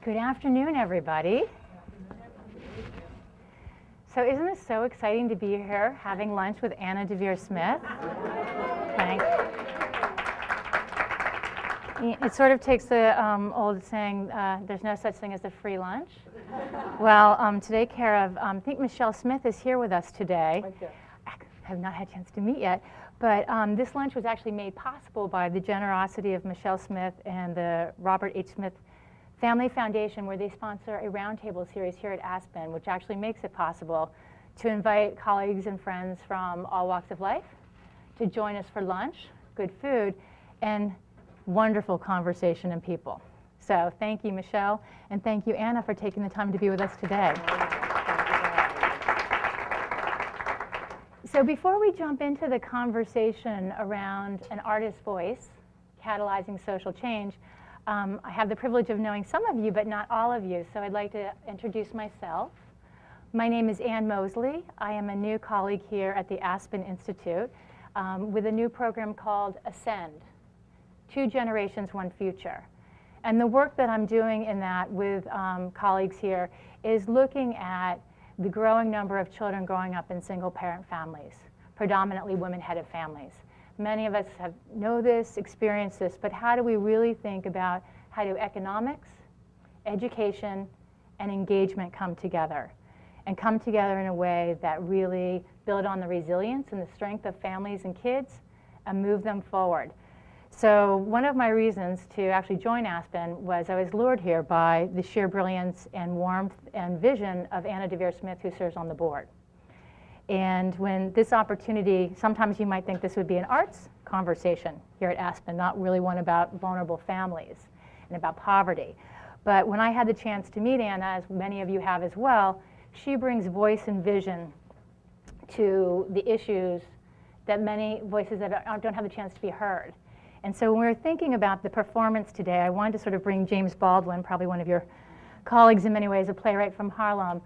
Good afternoon, everybody. So isn't it so exciting to be here having lunch with Anna Deavere Smith? Thanks. It sort of takes the old saying, there's no such thing as a free lunch. Well, to take care of, I think Michelle Smith is here with us today. Right there. I have not had a chance to meet yet, but this lunch was actually made possible by the generosity of Michelle Smith and the Robert H. Smith Family Foundation, where they sponsor a roundtable series here at Aspen, which actually makes it possible to invite colleagues and friends from all walks of life to join us for lunch, good food, and wonderful conversation and people. So thank you, Michelle, and thank you, Anna, for taking the time to be with us today. So before we jump into the conversation around an artist's voice, catalyzing social change, I have the privilege of knowing some of you, but not all of you, so I'd like to introduce myself. My name is Ann Mosley. I am a new colleague here at the Aspen Institute with a new program called Ascend, 2 Generations, 1 Future. And the work that I'm doing in that with colleagues here is looking at the growing number of children growing up in single-parent families, predominantly women-headed families. Many of us know this, experience this, but how do we really think about how do economics, education, and engagement come together? And come together in a way that really build on the resilience and the strength of families and kids and move them forward. So one of my reasons to actually join Aspen was I was lured here by the sheer brilliance and warmth and vision of Anna Deavere Smith, who serves on the board. And when this opportunity, sometimes you might think this would be an arts conversation here at Aspen, not really one about vulnerable families and about poverty. But when I had the chance to meet Anna, as many of you have as well, she brings voice and vision to the issues that many voices that don't have the chance to be heard. And so when we were thinking about the performance today, I wanted to sort of bring James Baldwin, probably one of your colleagues in many ways, a playwright from Harlem.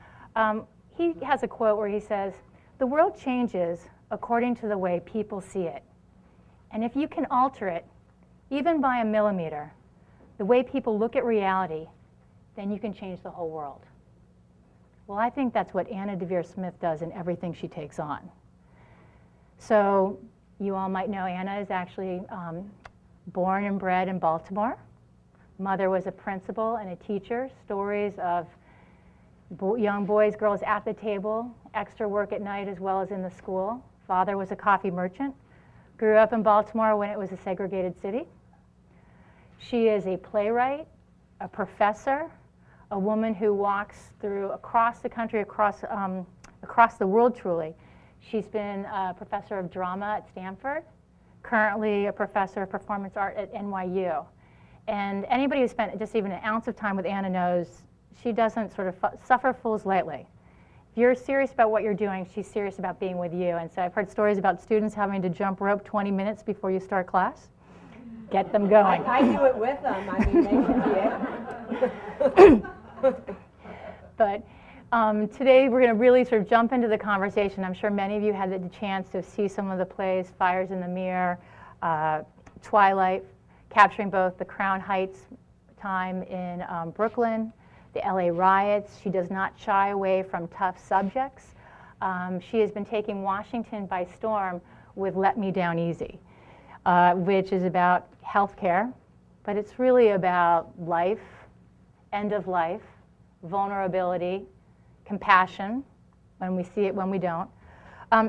He has a quote where he says, "The world changes according to the way people see it. And if you can alter it, even by a millimeter, the way people look at reality, then you can change the whole world." Well, I think that's what Anna Deavere Smith does in everything she takes on. So you all might know Anna is actually born and bred in Baltimore. Mother was a principal and a teacher. Stories of young boys, girls at the table, extra work at night as well as in the school. Father was a coffee merchant. Grew up in Baltimore when it was a segregated city. She is a playwright, a professor, a woman who walks through across the country, across the world truly. She's been a professor of drama at Stanford, currently a professor of performance art at NYU. And anybody who spent just even an ounce of time with Anna knows she doesn't sort of suffer fools lightly. If you're serious about what you're doing, she's serious about being with you. And so I've heard stories about students having to jump rope 20 minutes before you start class. Get them going. I do it with them. I mean, they should be it. But today we're going to really sort of jump into the conversation. I'm sure many of you had the chance to see some of the plays, Fires in the Mirror, Twilight, capturing both the Crown Heights time in Brooklyn, the LA riots. She does not shy away from tough subjects. She has been taking Washington by storm with Let Me Down Easy, which is about healthcare, but it's really about life, end of life, vulnerability, compassion, when we see it, when we don't.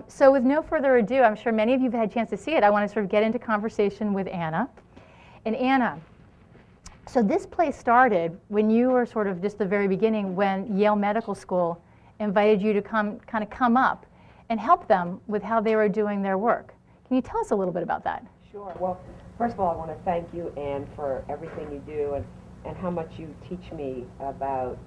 So with no further ado, I'm sure many of you have had a chance to see it. I want to sort of get into conversation with Anna. And Anna, so this play started when you were sort of just the very beginning, when Yale Medical School invited you to come up and help them with how they were doing their work. Can you tell us a little bit about that? Sure. Well, first of all, I want to thank you, Anne, for everything you do and how much you teach me about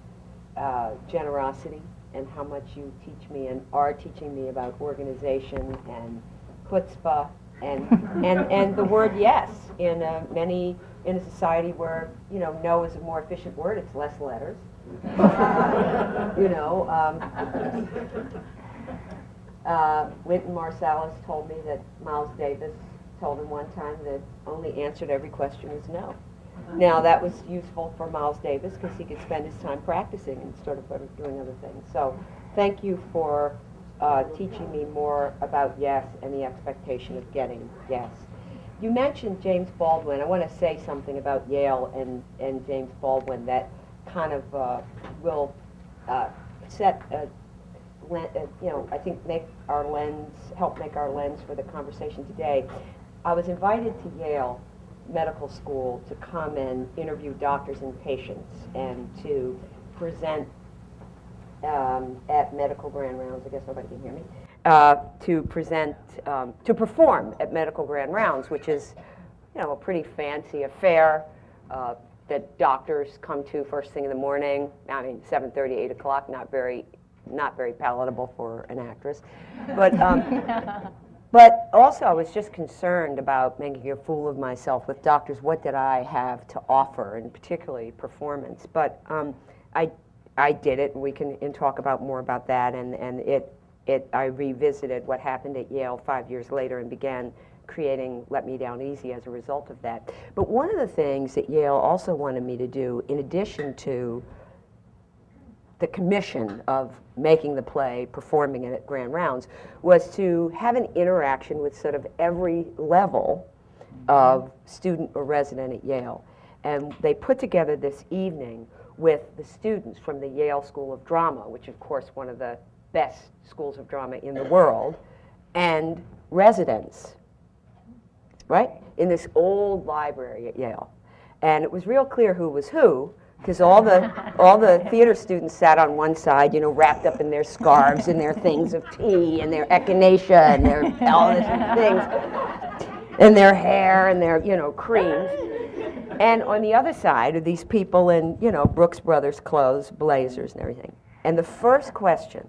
generosity and how much you teach me and are teaching me about organization and chutzpah and the word yes in a society where, you know, no is a more efficient word. It's less letters. You know, Wynton Marsalis told me that Miles Davis told him one time that only answer to every question is no. Now, that was useful for Miles Davis because he could spend his time practicing instead of doing other things. So thank you for teaching me more about yes and the expectation of getting yes. You mentioned James Baldwin. I want to say something about Yale and James Baldwin that kind of will set I think help make our lens for the conversation today. I was invited to Yale Medical School to come and interview doctors and patients and to present at medical grand rounds. I guess nobody can hear me. To perform at medical grand rounds, which is, a pretty fancy affair that doctors come to first thing in the morning. I mean, 7:30, 8 o'clock, not very palatable for an actress. But, but also I was just concerned about making a fool of myself with doctors. What did I have to offer, and particularly performance? But I did it, and we can talk about more about that. And I revisited what happened at Yale 5 years later and began creating Let Me Down Easy as a result of that. But one of the things that Yale also wanted me to do, in addition to the commission of making the play, performing it at grand rounds, was to have an interaction with sort of every level of student or resident at Yale. And they put together this evening with the students from the Yale School of Drama, which of course one of the best schools of drama in the world, and residents, right? In this old library at Yale. And it was real clear who was who, because all the theater students sat on one side, wrapped up in their scarves and their things of tea and their echinacea and their all these things, and their hair and their, creams. And on the other side are these people in, Brooks Brothers clothes, blazers and everything. And the first question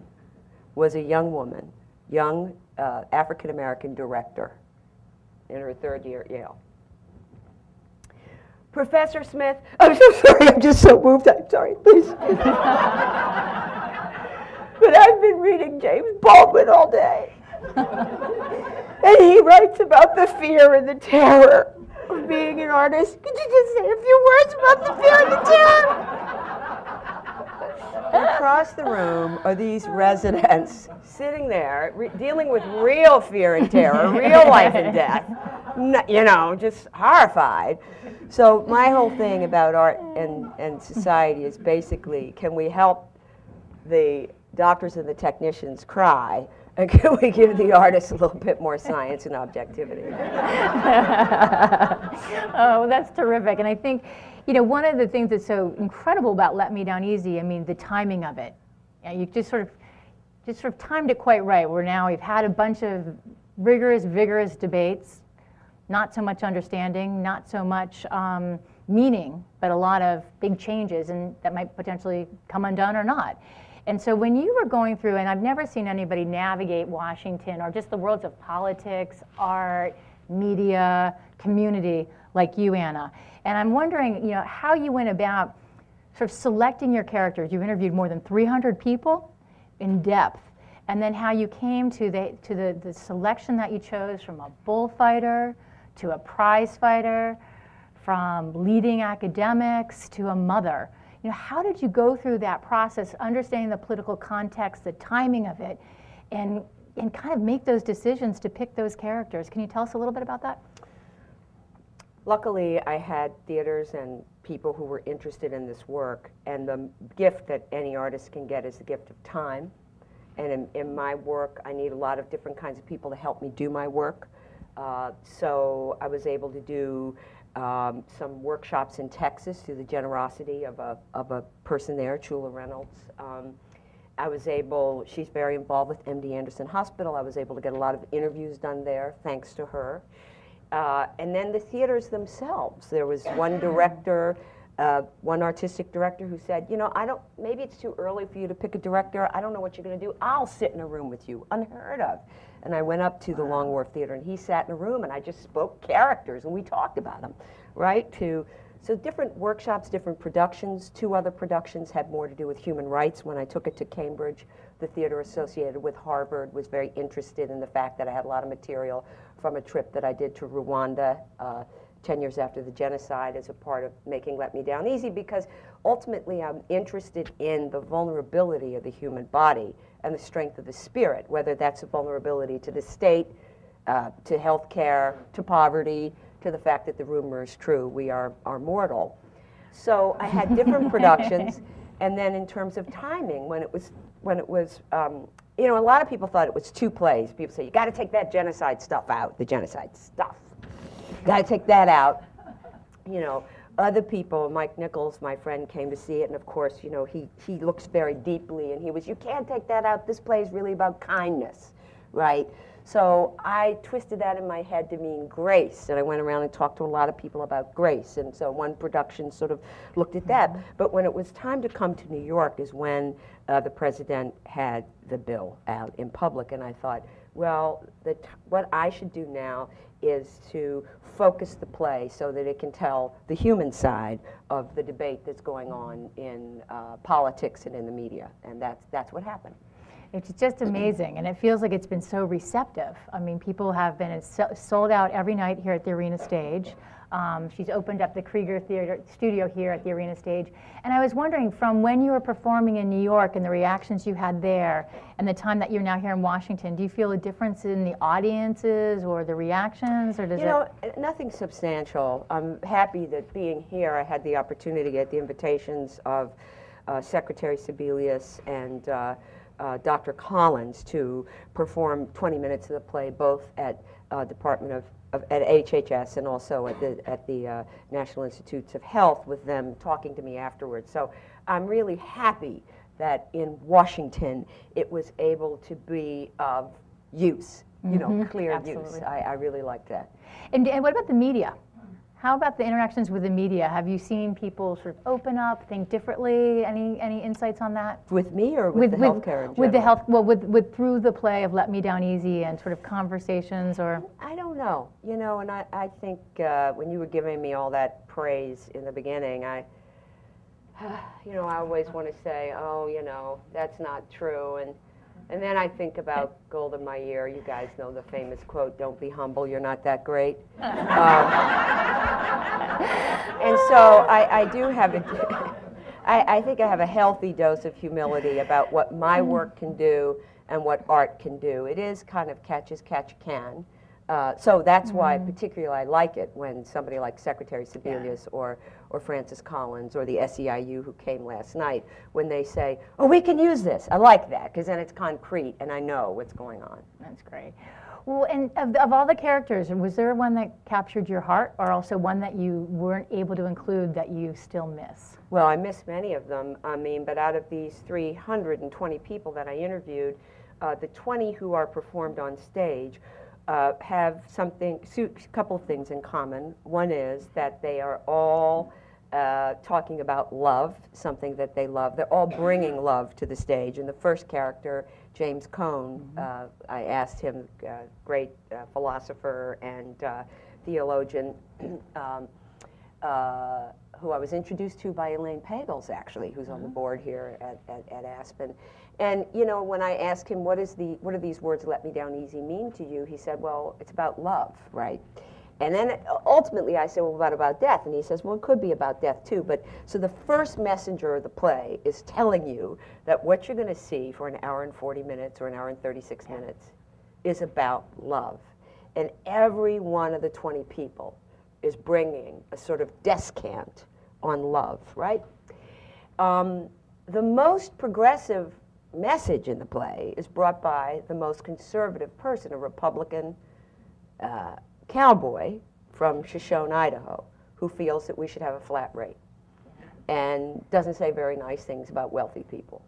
was a young woman, young African-American director in her third year at Yale. Professor Smith, I'm so sorry, I'm just so moved, I'm sorry, please. But I've been reading James Baldwin all day. And he writes about the fear and the terror of being an artist. Could you just say a few words about the fear and the terror? Across the room are these residents sitting there dealing with real fear and terror, real life and death, just horrified. So my whole thing about art and society is basically, can we help the doctors and the technicians cry, and can we give the artists a little bit more science and objectivity? Oh, that's terrific. And I think, one of the things that's so incredible about Let Me Down Easy, the timing of it. You just sort of timed it quite right, where now we've had a bunch of rigorous, vigorous debates, not so much understanding, not so much meaning, but a lot of big changes, and that might potentially come undone or not. And so when you were going through, and I've never seen anybody navigate Washington or just the worlds of politics, art, media, community like you, Anna. And I'm wondering, how you went about sort of selecting your characters. You've interviewed more than 300 people in depth, and then how you came to the selection that you chose, from a bullfighter to a prize fighter, from leading academics to a mother. How did you go through that process, understanding the political context, the timing of it, and kind of make those decisions to pick those characters? Can you tell us a little bit about that? Luckily, I had theaters and people who were interested in this work, and the gift that any artist can get is the gift of time. And in my work, I need a lot of different kinds of people to help me do my work. So I was able to do some workshops in Texas through the generosity of a person there, Chula Reynolds. I was able, she's very involved with MD Anderson Hospital. I was able to get a lot of interviews done there, thanks to her. And then the theaters themselves. There was one director, one artistic director who said, maybe it's too early for you to pick a director. I don't know what you're going to do. I'll sit in a room with you. Unheard of. And I went up to the Long Wharf Theater, and he sat in a room, and I just spoke characters, and we talked about them, right? So different workshops, different productions. 2 other productions had more to do with human rights. When I took it to Cambridge, the theater associated with Harvard was very interested in the fact that I had a lot of material from a trip that I did to Rwanda 10 years after the genocide as a part of making Let Me Down Easy, because ultimately I'm interested in the vulnerability of the human body and the strength of the spirit, whether that's a vulnerability to the state, to health care, to poverty, to the fact that the rumor is true, we are mortal. So I had different productions, and then in terms of timing, when it was, you know, a lot of people thought it was 2 plays. People say, you got to take that genocide stuff out, the genocide stuff. Got to take that out. You know, other people, Mike Nichols, my friend, came to see it, and of course, you know, he looks very deeply, and he was, you can't take that out. This play is really about kindness, right? So I twisted that in my head to mean grace, and I went around and talked to a lot of people about grace, and so one production sort of looked at that. But when it was time to come to New York is when the president had the bill out in public, and I thought, well, what I should do now is to focus the play so that it can tell the human side of the debate that's going on in politics and in the media, and that's what happened. It's just amazing, and it feels like it's been so receptive. I mean, people have been sold out every night here at the Arena Stage. She's opened up the Krieger Theater studio here at the Arena Stage. And I was wondering, from when you were performing in New York and the reactions you had there, and the time that you're now here in Washington, do you feel a difference in the audiences or the reactions, or does You know, nothing substantial. I'm happy that being here, I had the opportunity to get the invitations of Secretary Sebelius and Dr. Collins to perform 20 minutes of the play, both at Department of at HHS and also at the National Institutes of Health, with them talking to me afterwards. So I'm really happy that in Washington it was able to be of use, you know, clear Absolutely. use. I really like that. And what about the media? How about the interactions with the media? Have you seen people sort of open up, think differently? Any insights on that? With me or with the healthcare in general? With the health, well, with through the play of Let Me Down Easy and sort of conversations, or? I don't know, you know, and I think when you were giving me all that praise in the beginning, you know, I always want to say, oh, you know, that's not true, and then I think about Golda Meir. You guys know the famous quote, "Don't be humble, you're not that great." And so I do have I think I have a healthy dose of humility about what my work can do and what art can do. It is kind of catch as catch can. So that's why particularly I like it when somebody like Secretary Sebelius or Francis Collins or the SEIU who came last night, when they say, oh, we can use this. I like that, because then it's concrete and I know what's going on. That's great. Well, and of all the characters, was there one that captured your heart, or also one that you weren't able to include that you still miss? Well, I miss many of them. I mean, but out of these 320 people that I interviewed, the 20 who are performed on stage have a couple of things in common. One is that they are all talking about love, something that they love. They're all bringing love to the stage. And the first character, James Cone, I asked him, great philosopher and theologian, who I was introduced to by Elaine Pagels, actually, who's on the board here at Aspen. And you know, when I asked him, what do these words "Let Me Down Easy" mean to you? He said, well, it's about love, right? And then ultimately I said, well, what about death? And he says, well, it could be about death too. But so the first messenger of the play is telling you that what you're going to see for an hour and 40 minutes or an hour and 36 minutes is about love. And every one of the 20 people is bringing a sort of descant on love, right? The most progressive message in the play is brought by the most conservative person, a Republican cowboy from Shoshone, Idaho, who feels that we should have a flat rate and doesn't say very nice things about wealthy people,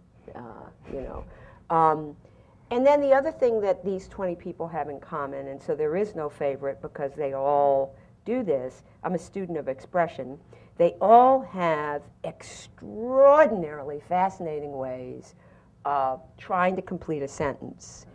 you know. And then the other thing that these 20 people have in common, and so there is no favorite because they all do this, I'm a student of expression, they all have extraordinarily fascinating ways of trying to complete a sentence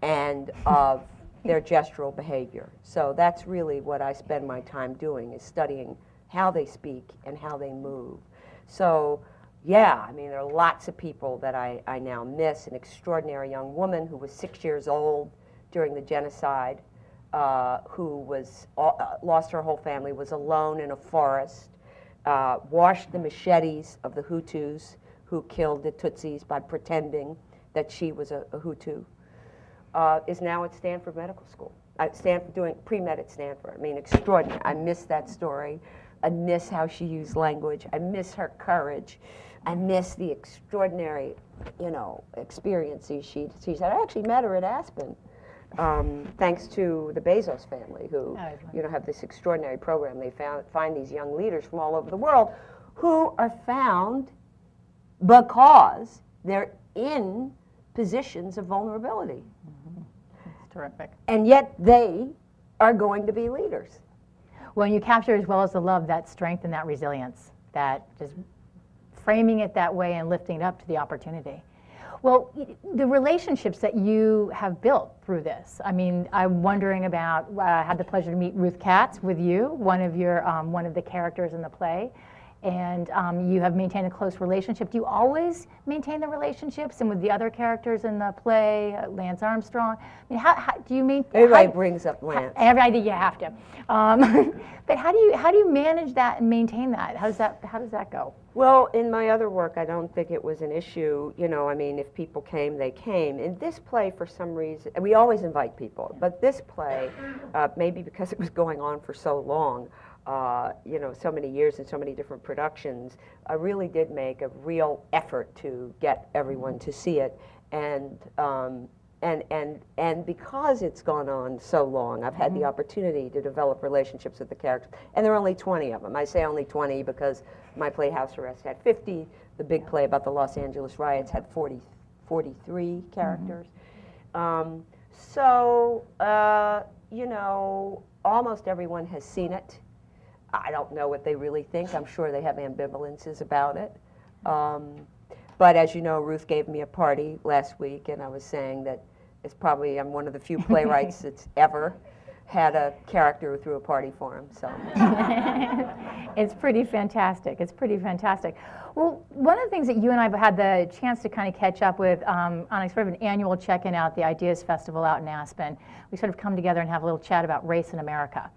and of their gestural behavior. So that's really what I spend my time doing, is studying how they speak and how they move. So yeah, I mean, there are lots of people that I now miss. An extraordinary young woman who was 6 years old during the genocide, who was lost her whole family, was alone in a forest, washed the machetes of the Hutus who killed the Tutsis by pretending that she was a Hutu, is now at Stanford Medical School. Doing pre-med at Stanford. I mean, extraordinary. I miss that story. I miss how she used language. I miss her courage. I miss the extraordinary, experiences she's had. I actually met her at Aspen, thanks to the Bezos family, who, have this extraordinary program. They find these young leaders from all over the world who are found because they're in positions of vulnerability. Mm-hmm. That's terrific. And yet they are going to be leaders. Well, you capture as well as the love, that strength and that resilience, that just framing it that way and lifting it up to the opportunity. Well, the relationships that you have built through this. I mean, I'm wondering about, I had the pleasure to meet Ruth Katz with you, one of the characters in the play. And you have maintained a close relationship. Do you always maintain the relationships? And with the other characters in the play, Lance Armstrong, I mean, how do you maintain? Everybody brings up Lance. Everybody, you have to. But how do you manage that and maintain that? How does that go? Well, in my other work, I don't think it was an issue. I mean, if people came, they came. In this play, for some reason, we always invite people. But this play, maybe because it was going on for so long, so many years and so many different productions, I really did make a real effort to get everyone to see it, and because it's gone on so long, I've had the opportunity to develop relationships with the characters, and there are only 20 of them. I say only 20 because my play House Arrest had 50. The big play about the Los Angeles riots had 43 characters. Almost everyone has seen it. I don't know what they really think. I'm sure they have ambivalences about it. But as you know, Ruth gave me a party last week, and I was saying that I'm one of the few playwrights that's ever had a character who threw a party for him. So it's pretty fantastic. It's pretty fantastic. Well, one of the things that you and I have had the chance to kind of catch up with on a sort of an annual check-in out the Ideas Festival out in Aspen, we sort of come together and have a little chat about race in America,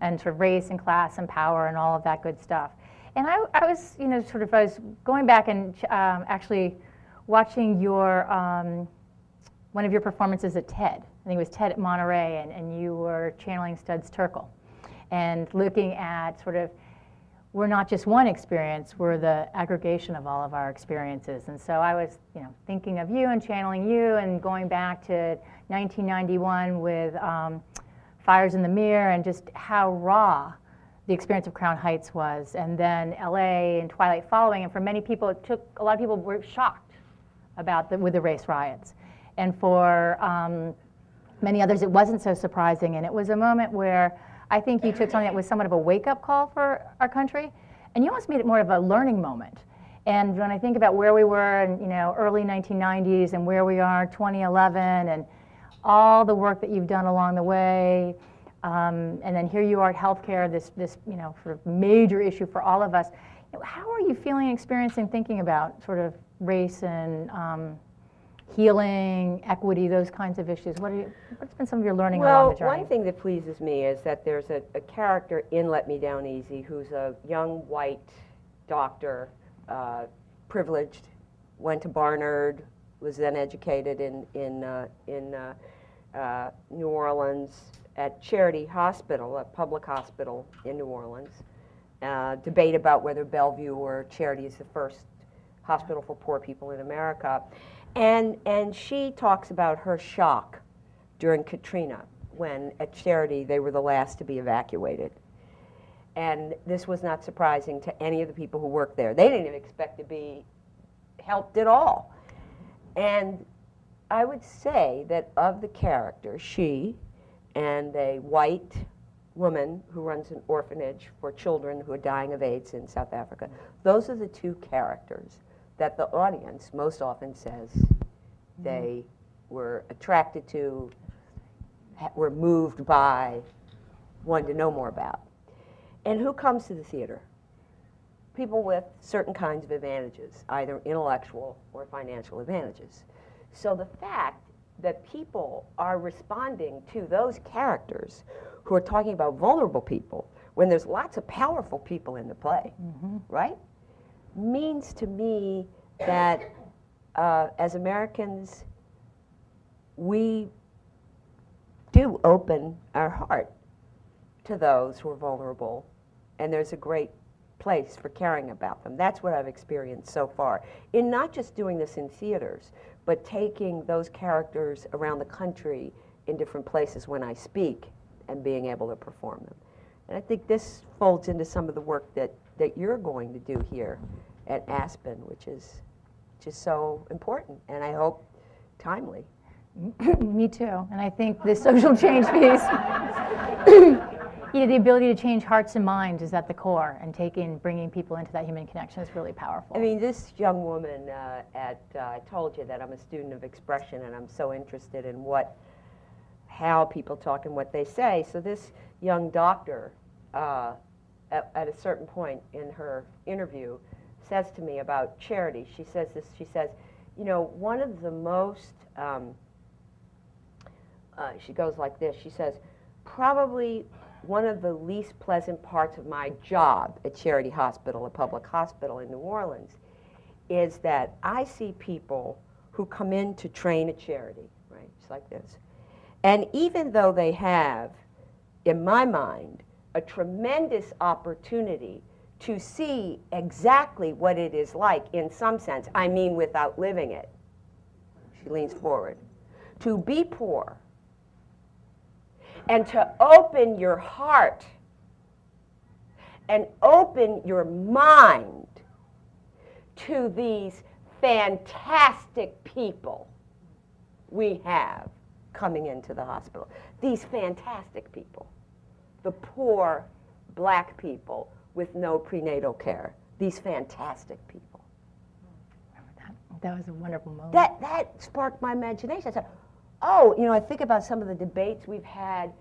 and sort of race and class and power and all of that good stuff. And I was, I was going back and actually watching your one of your performances at TED. I think it was TED at Monterey, and you were channeling Studs Terkel, and looking at sort of, we're not just one experience, we're the aggregation of all of our experiences. And so I was, thinking of you and channeling you, and going back to 1991 with Fires in the Mirror, and just how raw the experience of Crown Heights was, and then LA and Twilight following. And for many people, a lot of people were shocked with the race riots. And for many others, it wasn't so surprising. And it was a moment where I think you took something that was somewhat of a wake-up call for our country, and you almost made it more of a learning moment. And when I think about where we were in early 1990s and where we are 2011, and all the work that you've done along the way, and then here you are at healthcare, this sort of major issue for all of us. How are you feeling, experiencing, thinking about sort of race and healing, equity, those kinds of issues? What's been some of your learning along the journey? Well, one thing that pleases me is that there's a character in Let Me Down Easy who's a young white doctor, privileged, went to Barnard, was then educated in New Orleans at Charity Hospital, a public hospital in New Orleans. Debate about whether Bellevue or Charity is the first hospital for poor people in America. And she talks about her shock during Katrina, when at Charity they were the last to be evacuated. And this was not surprising to any of the people who worked there. They didn't even expect to be helped at all. And I would say that of the characters, she and a white woman who runs an orphanage for children who are dying of AIDS in South Africa, those are the two characters that the audience most often says they were attracted to, were moved by, wanted to know more about. And who comes to the theater? People with certain kinds of advantages, either intellectual or financial advantages. So the fact that people are responding to those characters who are talking about vulnerable people when there's lots of powerful people in the play, right? Means to me that as Americans, we do open our heart to those who are vulnerable, and there's a great place for caring about them. That's what I've experienced so far. In not just doing this in theaters, but taking those characters around the country in different places when I speak and being able to perform them. And I think this folds into some of the work that you're going to do here at Aspen, which is just so important, and I hope timely. Me too. And I think the social change piece, the ability to change hearts and minds is at the core, and bringing people into that human connection is really powerful. I mean, this young woman I told you that I'm a student of expression, and I'm so interested in how people talk and what they say. So this young doctor, at a certain point in her interview, says to me about charity. She says, you know, one of the most, she goes like this, she says, probably one of the least pleasant parts of my job at Charity Hospital, a public hospital in New Orleans, is that I see people who come in to train at Charity, right, just like this. And even though they have, in my mind, a tremendous opportunity to see exactly what it is like in some sense, I mean without living it, she leans forward, to be poor and to open your heart and open your mind to these fantastic people we have coming into the hospital. These fantastic people. The poor black people with no prenatal care. These fantastic people. That was a wonderful moment. That sparked my imagination. I said, oh, you know, I think about some of the debates we've had.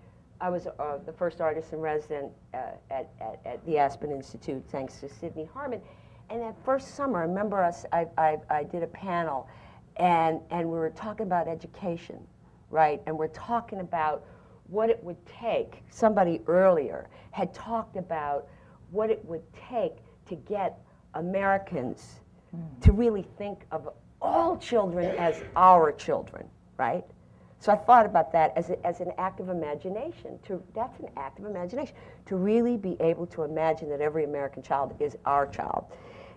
I was the first artist in resident at the Aspen Institute, thanks to Sidney Harmon. And that first summer, I remember I did a panel, and we were talking about education, right? And we're talking about what it would take. Somebody earlier had talked about what it would take to get Americans to really think of all children as our children, right? So I thought about that as an act of imagination. That's an act of imagination, to really be able to imagine that every American child is our child.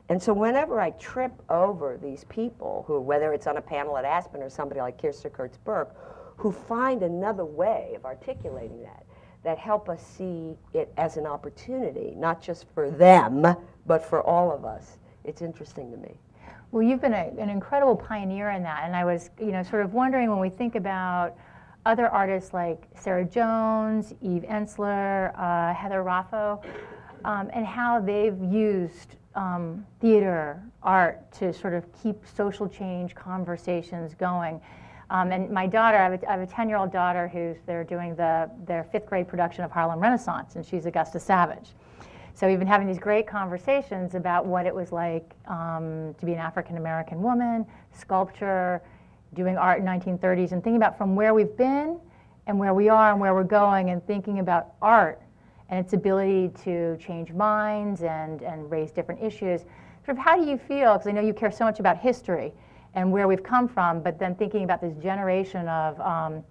And so whenever I trip over these people who, whether it's on a panel at Aspen or somebody like Kirsten Kurtz-Burke, who find another way of articulating that help us see it as an opportunity, not just for them, but for all of us, it's interesting to me. Well, you've been an incredible pioneer in that, and I was, sort of wondering, when we think about other artists like Sarah Jones, Eve Ensler, Heather Raffo, and how they've used theater, art to sort of keep social change conversations going. And my daughter, I have a 10-year-old daughter they're doing their 5th grade production of Harlem Renaissance, and she's Augusta Savage. So we've been having these great conversations about what it was like to be an African-American woman, sculpture, doing art in 1930s, and thinking about from where we've been and where we are and where we're going, and thinking about art and its ability to change minds and raise different issues. Sort of, how do you feel, because I know you care so much about history and where we've come from, but then thinking about this generation of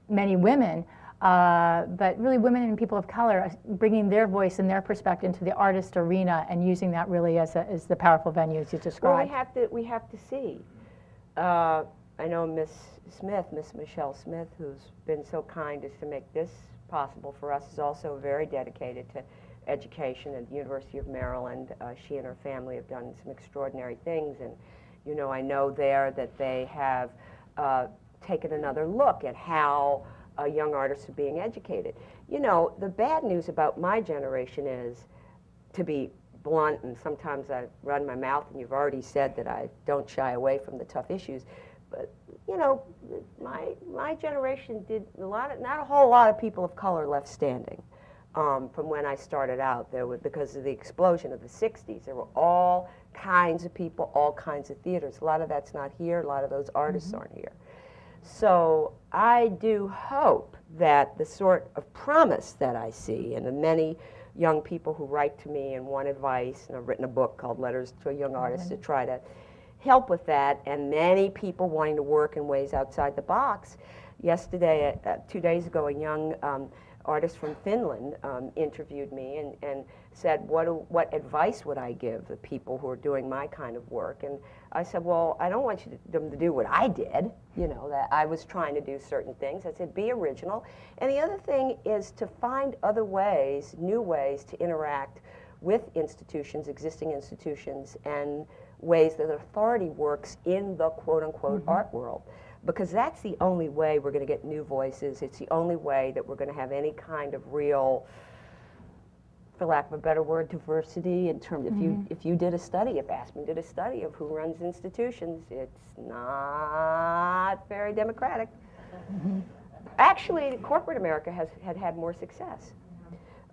many women, but really women and people of color, bringing their voice and their perspective into the artist arena and using that really as the powerful venue as you described. Well, we have to see. I know Miss Michelle Smith, who's been so kind as to make this possible for us, is also very dedicated to education at the University of Maryland. She and her family have done some extraordinary things, and I know there that they have taken another look at how young artists are being educated. The bad news about my generation is, to be blunt, and sometimes I run my mouth, and you've already said that I don't shy away from the tough issues, but my generation did not a whole lot of people of color left standing. From when I started out, because of the explosion of the 60s, there were all kinds of people, all kinds of theaters. A lot of that's not here, a lot of those artists aren't here. So I do hope that the sort of promise that I see in the many young people who write to me and want advice, and I've written a book called Letters to a Young Artist to try to help with that, and many people wanting to work in ways outside the box. Yesterday, 2 days ago, a young artist from Finland interviewed me and said, what advice would I give the people who are doing my kind of work? And I said, well, I don't want them to do what I did, you know, that I was trying to do certain things. I said, be original. And the other thing is to find other ways, new ways to interact with institutions, existing institutions, and ways that authority works in the quote-unquote art world. Because that's the only way we're going to get new voices. It's the only way that we're going to have any kind of real, for lack of a better word, diversity in terms, if you did a study, if Aspen did a study of who runs institutions, it's not very democratic. Actually, corporate America had more success.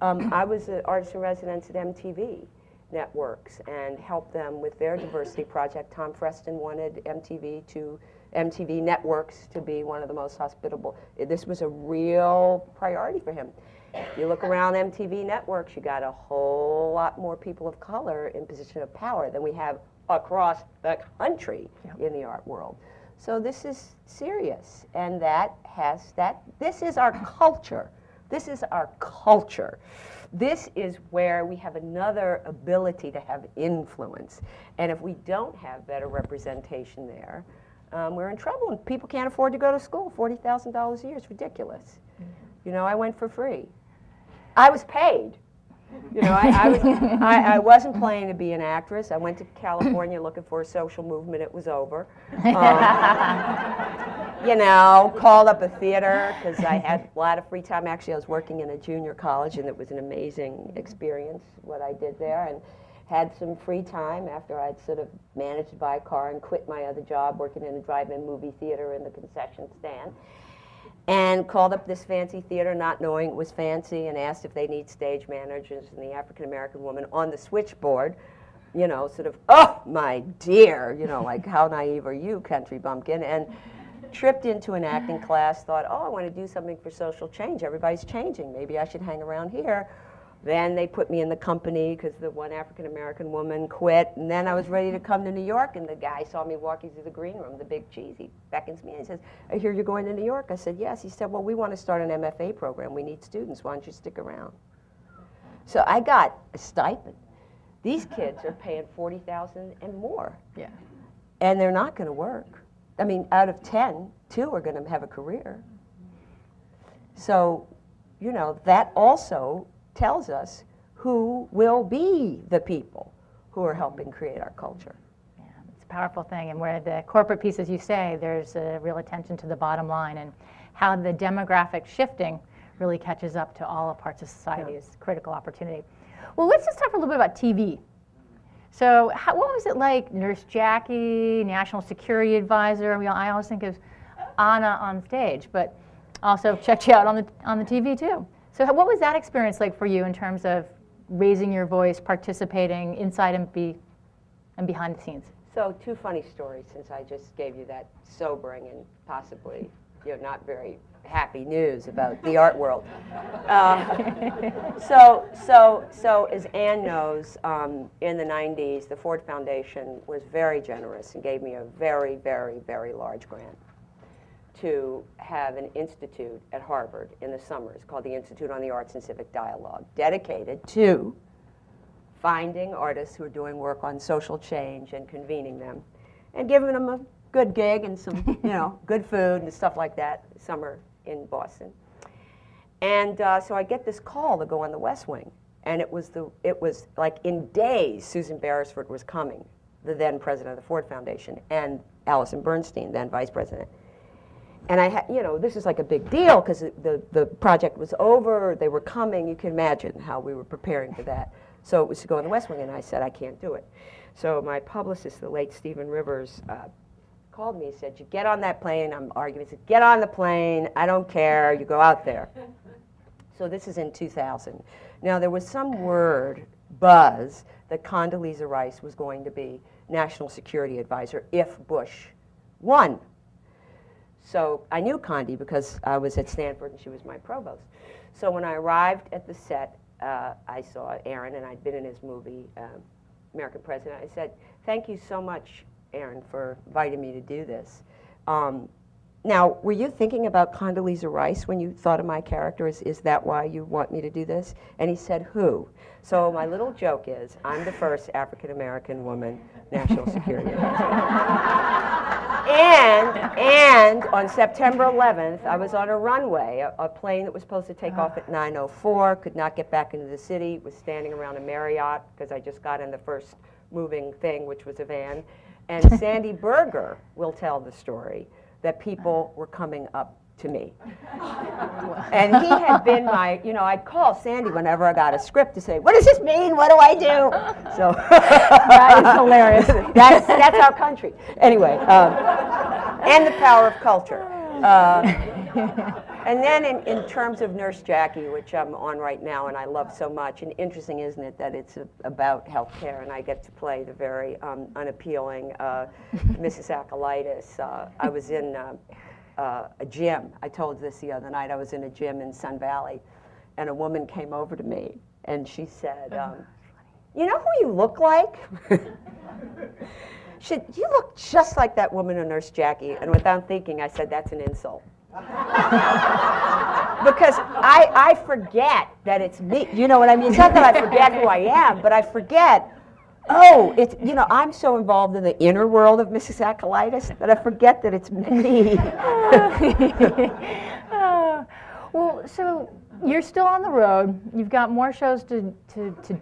I was an artist in residence at MTV Networks and helped them with their diversity project. Tom Freston wanted MTV Networks to be one of the most hospitable. This was a real priority for him. If you look around MTV Networks, you got a whole lot more people of color in position of power than we have across the country in the art world. So this is serious, and this is our culture. This is our culture. This is where we have another ability to have influence. And if we don't have better representation there, we're in trouble, and people can't afford to go to school. $40,000 a year is ridiculous. You know, I went for free. I was paid. You know, I wasn't planning to be an actress. I went to California looking for a social movement. It was over. You know, called up a theater because I had a lot of free time. Actually, I was working in a junior college, and it was an amazing experience, what I did there. And had some free time after I'd sort of managed to buy a car and quit my other job working in a drive-in movie theater in the concession stand. And called up this fancy theater not knowing it was fancy and asked if they need stage managers, and the African-American woman on the switchboard, you know, sort of, oh, my dear, you know, like, how naive are you, country bumpkin? And tripped into an acting class, thought, oh, I want to do something for social change. Everybody's changing. Maybe I should hang around here. Then they put me in the company because the one African-American woman quit, and then I was ready to come to New York, and the guy saw me walking through the green room, the big cheese. He beckons me and he says, I hear you're going to New York. I said, yes. He said, well, we want to start an MFA program. We need students. Why don't you stick around? So I got a stipend. These kids are paying $40,000 and more. Yeah. And they're not going to work. I mean, out of 10, 2 are going to have a career. So, you know, that also tells us who will be the people who are helping create our culture. Yeah, it's a powerful thing, and where the corporate piece, as you say, there's a real attention to the bottom line, and how the demographic shifting really catches up to all parts of society is critical opportunity. Well, let's just talk a little bit about TV. So what was it like, Nurse Jackie, National Security Advisor? I always think of Anna on stage, but also checked you out on the TV too. So what was that experience like for you in terms of raising your voice, participating inside and behind the scenes? So 2 funny stories, since I just gave you that sobering and possibly, you know, not very happy news about the art world. So as Ann knows, in the 90s, the Ford Foundation was very generous and gave me a very, very, very large grant to have an institute at Harvard in the summers called the Institute on the Arts and Civic Dialogue, dedicated to finding artists who are doing work on social change and convening them and giving them a good gig and some, you know, good food and stuff like that summer in Boston. And so I get this call to go on the West Wing, and it was like in days Susan Beresford was coming, the then president of the Ford Foundation, and Allison Bernstein, then vice president. And I had, you know, this is like a big deal because the project was over, they were coming. You can imagine how we were preparing for that. So it was to go on the West Wing, and I said, I can't do it. So my publicist, the late Stephen Rivers, called me and said, you get on that plane. I'm arguing. He said, get on the plane. I don't care. You go out there. So this is in 2000. Now, there was some buzz that Condoleezza Rice was going to be National Security Advisor if Bush won. So I knew Condi because I was at Stanford and she was my provost. So when I arrived at the set, I saw Aaron, and I'd been in his movie, American President. I said, "Thank you so much, Aaron, for inviting me to do this." Now, were you thinking about Condoleezza Rice when you thought of my character? Is that why you want me to do this? And he said, "Who?" So my little joke is, I'm the first African-American woman national security advisor. And on September 11th, I was on a runway, a plane that was supposed to take off at 9:04, could not get back into the city, was standing around a Marriott because I just got in the first moving thing, which was a van. And Sandy Berger will tell the story that people were coming up to me. And he had been my, I'd call Sandy whenever I got a script to say, "What does this mean? What do I do?" So that is hilarious. That's our country. Anyway, and the power of culture. And then in terms of Nurse Jackie, which I'm on right now and I love so much, and interesting, isn't it, that it's about healthcare, and I get to play the very unappealing Mrs. Acolytus. I was in a gym. I told this the other night. I was in a gym in Sun Valley, and a woman came over to me, and she said, "You know who you look like?" She said, "You look just like that woman in Nurse Jackie." And without thinking, I said, "That's an insult." Because I forget that it's me. You know what I mean? It's not that I forget who I am, but I forget, I'm so involved in the inner world of Mrs. Acolytus that I forget that it's me. Well, so you're still on the road. You've got more shows to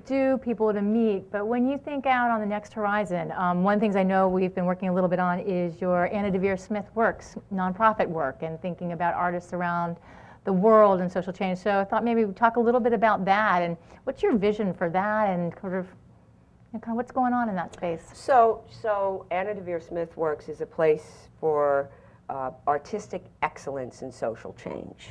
do, people to meet. But when you think out on the next horizon, one of the things I know we've been working a little bit on is your Anna Deavere Smith Works nonprofit work and thinking about artists around the world and social change. So I thought maybe we'd talk a little bit about that and what's your vision for that and kind of what's going on in that space. So Anna Deavere Smith Works is a place for artistic excellence in social change.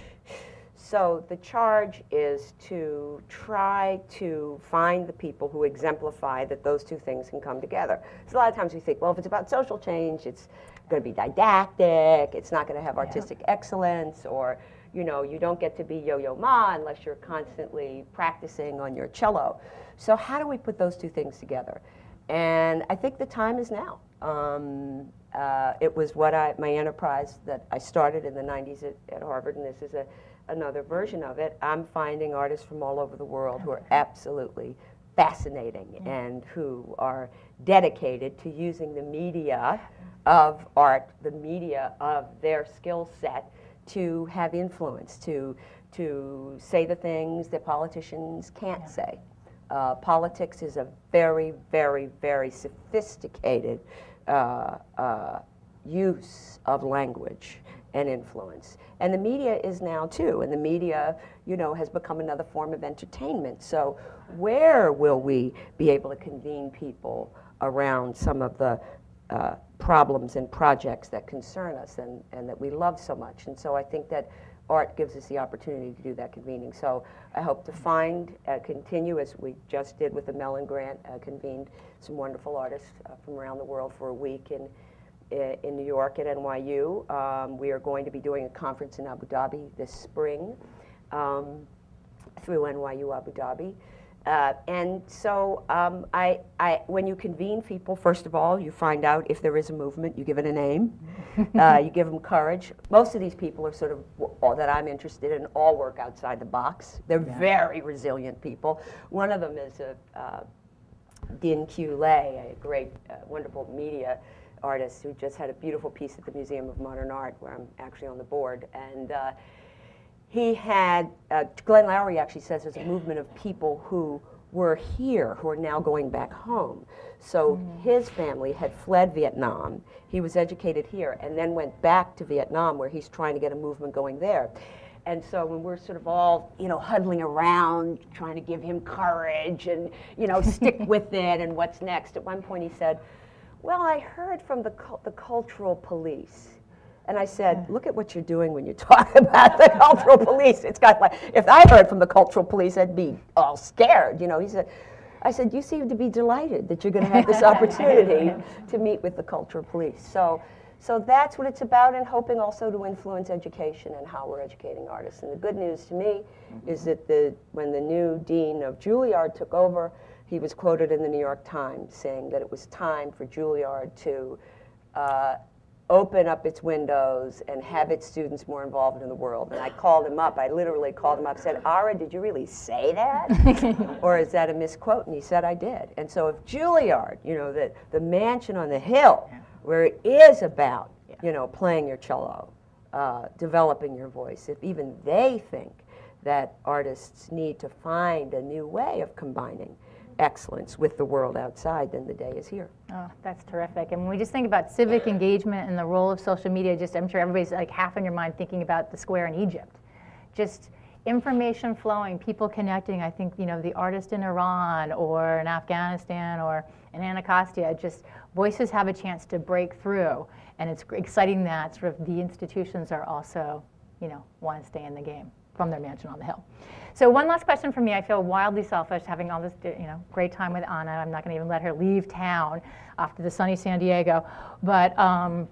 So the charge is to try to find the people who exemplify that those two things can come together. So a lot of times we think, well, if it's about social change, it's going to be didactic, it's not going to have artistic excellence, or you don't get to be Yo-Yo Ma unless you're constantly practicing on your cello. So how do we put those two things together? And I think the time is now. It was my enterprise that I started in the 90s at Harvard, and this is another version of it. I'm finding artists from all over the world who are absolutely fascinating and who are dedicated to using the media of art, the media of their skill set, to have influence, to say the things that politicians can't say. Politics is a very, very, very sophisticated use of language and influence. And the media is now too, and the media, has become another form of entertainment. So where will we be able to convene people around some of the problems and projects that concern us and that we love so much? And so I think that art gives us the opportunity to do that convening. So I hope to continue, as we just did with the Mellon Grant, convened some wonderful artists from around the world for a week in New York at NYU. We are going to be doing a conference in Abu Dhabi this spring through NYU Abu Dhabi. And so when you convene people, first of all, you find out if there is a movement, you give it a name, you give them courage. Most of these people are sort of, all that I'm interested in, all work outside the box. They're very resilient people. One of them is Din Q. Lay, a great, wonderful media artist who just had a beautiful piece at the Museum of Modern Art, where I'm actually on the board. And he had, Glenn Lowry actually says there's a movement of people who were here who are now going back home. So his family had fled Vietnam. He was educated here and then went back to Vietnam, where he's trying to get a movement going there. And so when we're sort of all, huddling around, trying to give him courage and, stick with it and what's next, at one point he said, "Well, I heard from the cultural police." And I said, "Look at what you're doing when you talk about the cultural police. It's got like, if I heard from the cultural police, I'd be all scared." I said, "You seem to be delighted that you're going to have this opportunity to meet with the cultural police." So So that's what it's about, and hoping also to influence education and how we're educating artists. And the good news to me is that when the new dean of Juilliard took over, he was quoted in the New York Times saying that it was time for Juilliard to open up its windows and have its students more involved in the world. And I called him up. I literally called him up, said, Ara, did you really say that? Or is that a misquote? And he said, I did. And so if Juilliard, you know, the mansion on the hill, where it is about, you know, playing your cello, developing your voice, if even they think that artists need to find a new way of combining excellence with the world outside, then the day is here. Oh, that's terrific. And when we just think about civic engagement and the role of social media, just I'm sure everybody's like half in your mind thinking about the square in Egypt. Just information flowing, people connecting. I think, you know, the artist in Iran or in Afghanistan or in Anacostia, just voices have a chance to break through. And it's exciting that sort of the institutions are also, you know, want to stay in the game from their mansion on the hill. So one last question for me. I feel wildly selfish having all this, you know, great time with Anna. I'm not going to even let her leave town off to the sunny San Diego, but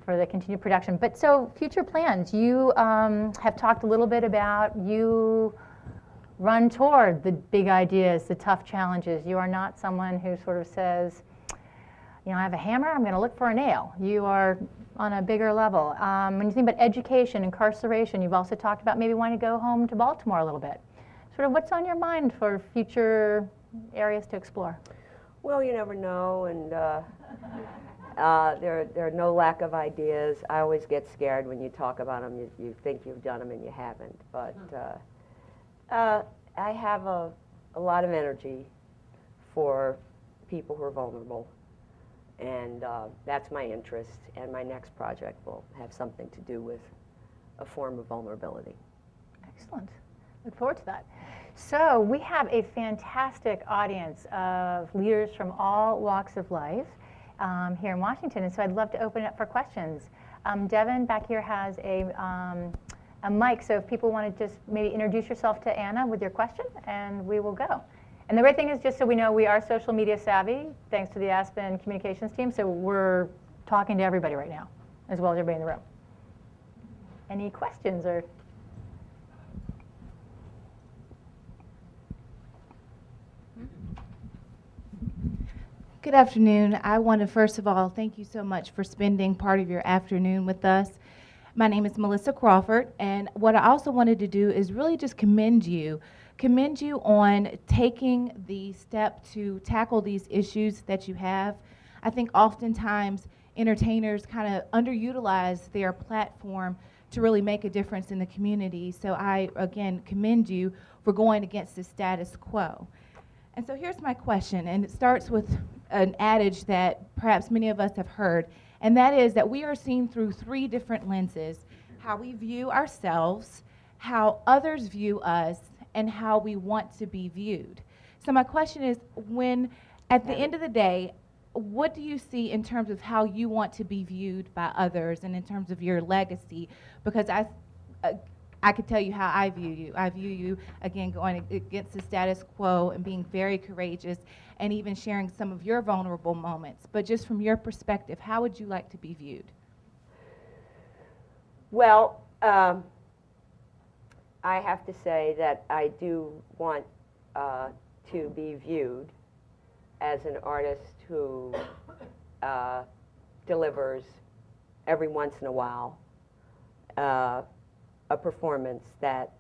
for the continued production. But so future plans. You have talked a little bit about you run toward the big ideas, the tough challenges. You are not someone who sort of says, you know, I have a hammer, I'm going to look for a nail. You are on a bigger level. When you think about education, incarceration, you've also talked about maybe wanting to go home to Baltimore a little bit. Sort of what's on your mind for future areas to explore? Well, you never know, and there are no lack of ideas. I always get scared when you talk about them. You think you've done them and you haven't. But I have a lot of energy for people who are vulnerable. And that's my interest, and my next project will have something to do with a form of vulnerability. Excellent. Look forward to that. So we have a fantastic audience of leaders from all walks of life here in Washington, and so I'd love to open it up for questions. Devin back here has a mic, so if people want to just maybe introduce yourself to Anna with your question, and we will go. And the great thing is, just so we know, we are social media savvy, thanks to the Aspen communications team, so we're talking to everybody right now, as well as everybody in the room. Any questions or? Good afternoon. I want to first of all thank you so much for spending part of your afternoon with us. My name is Melissa Crawford, and what I also wanted to do is really just commend you on taking the step to tackle these issues that you have. I think oftentimes entertainers kind of underutilize their platform to really make a difference in the community. So I, again, commend you for going against the status quo. And so here's my question, and it starts with an adage that perhaps many of us have heard, and that is that we are seen through three different lenses: how we view ourselves, how others view us, and how we want to be viewed. So my question is, when, at the end of the day, what do you see in terms of how you want to be viewed by others and in terms of your legacy? Because I could tell you how I view you. I view you, again, going against the status quo and being very courageous and even sharing some of your vulnerable moments. But just from your perspective, how would you like to be viewed? Well, I have to say that I do want to be viewed as an artist who delivers every once in a while a performance that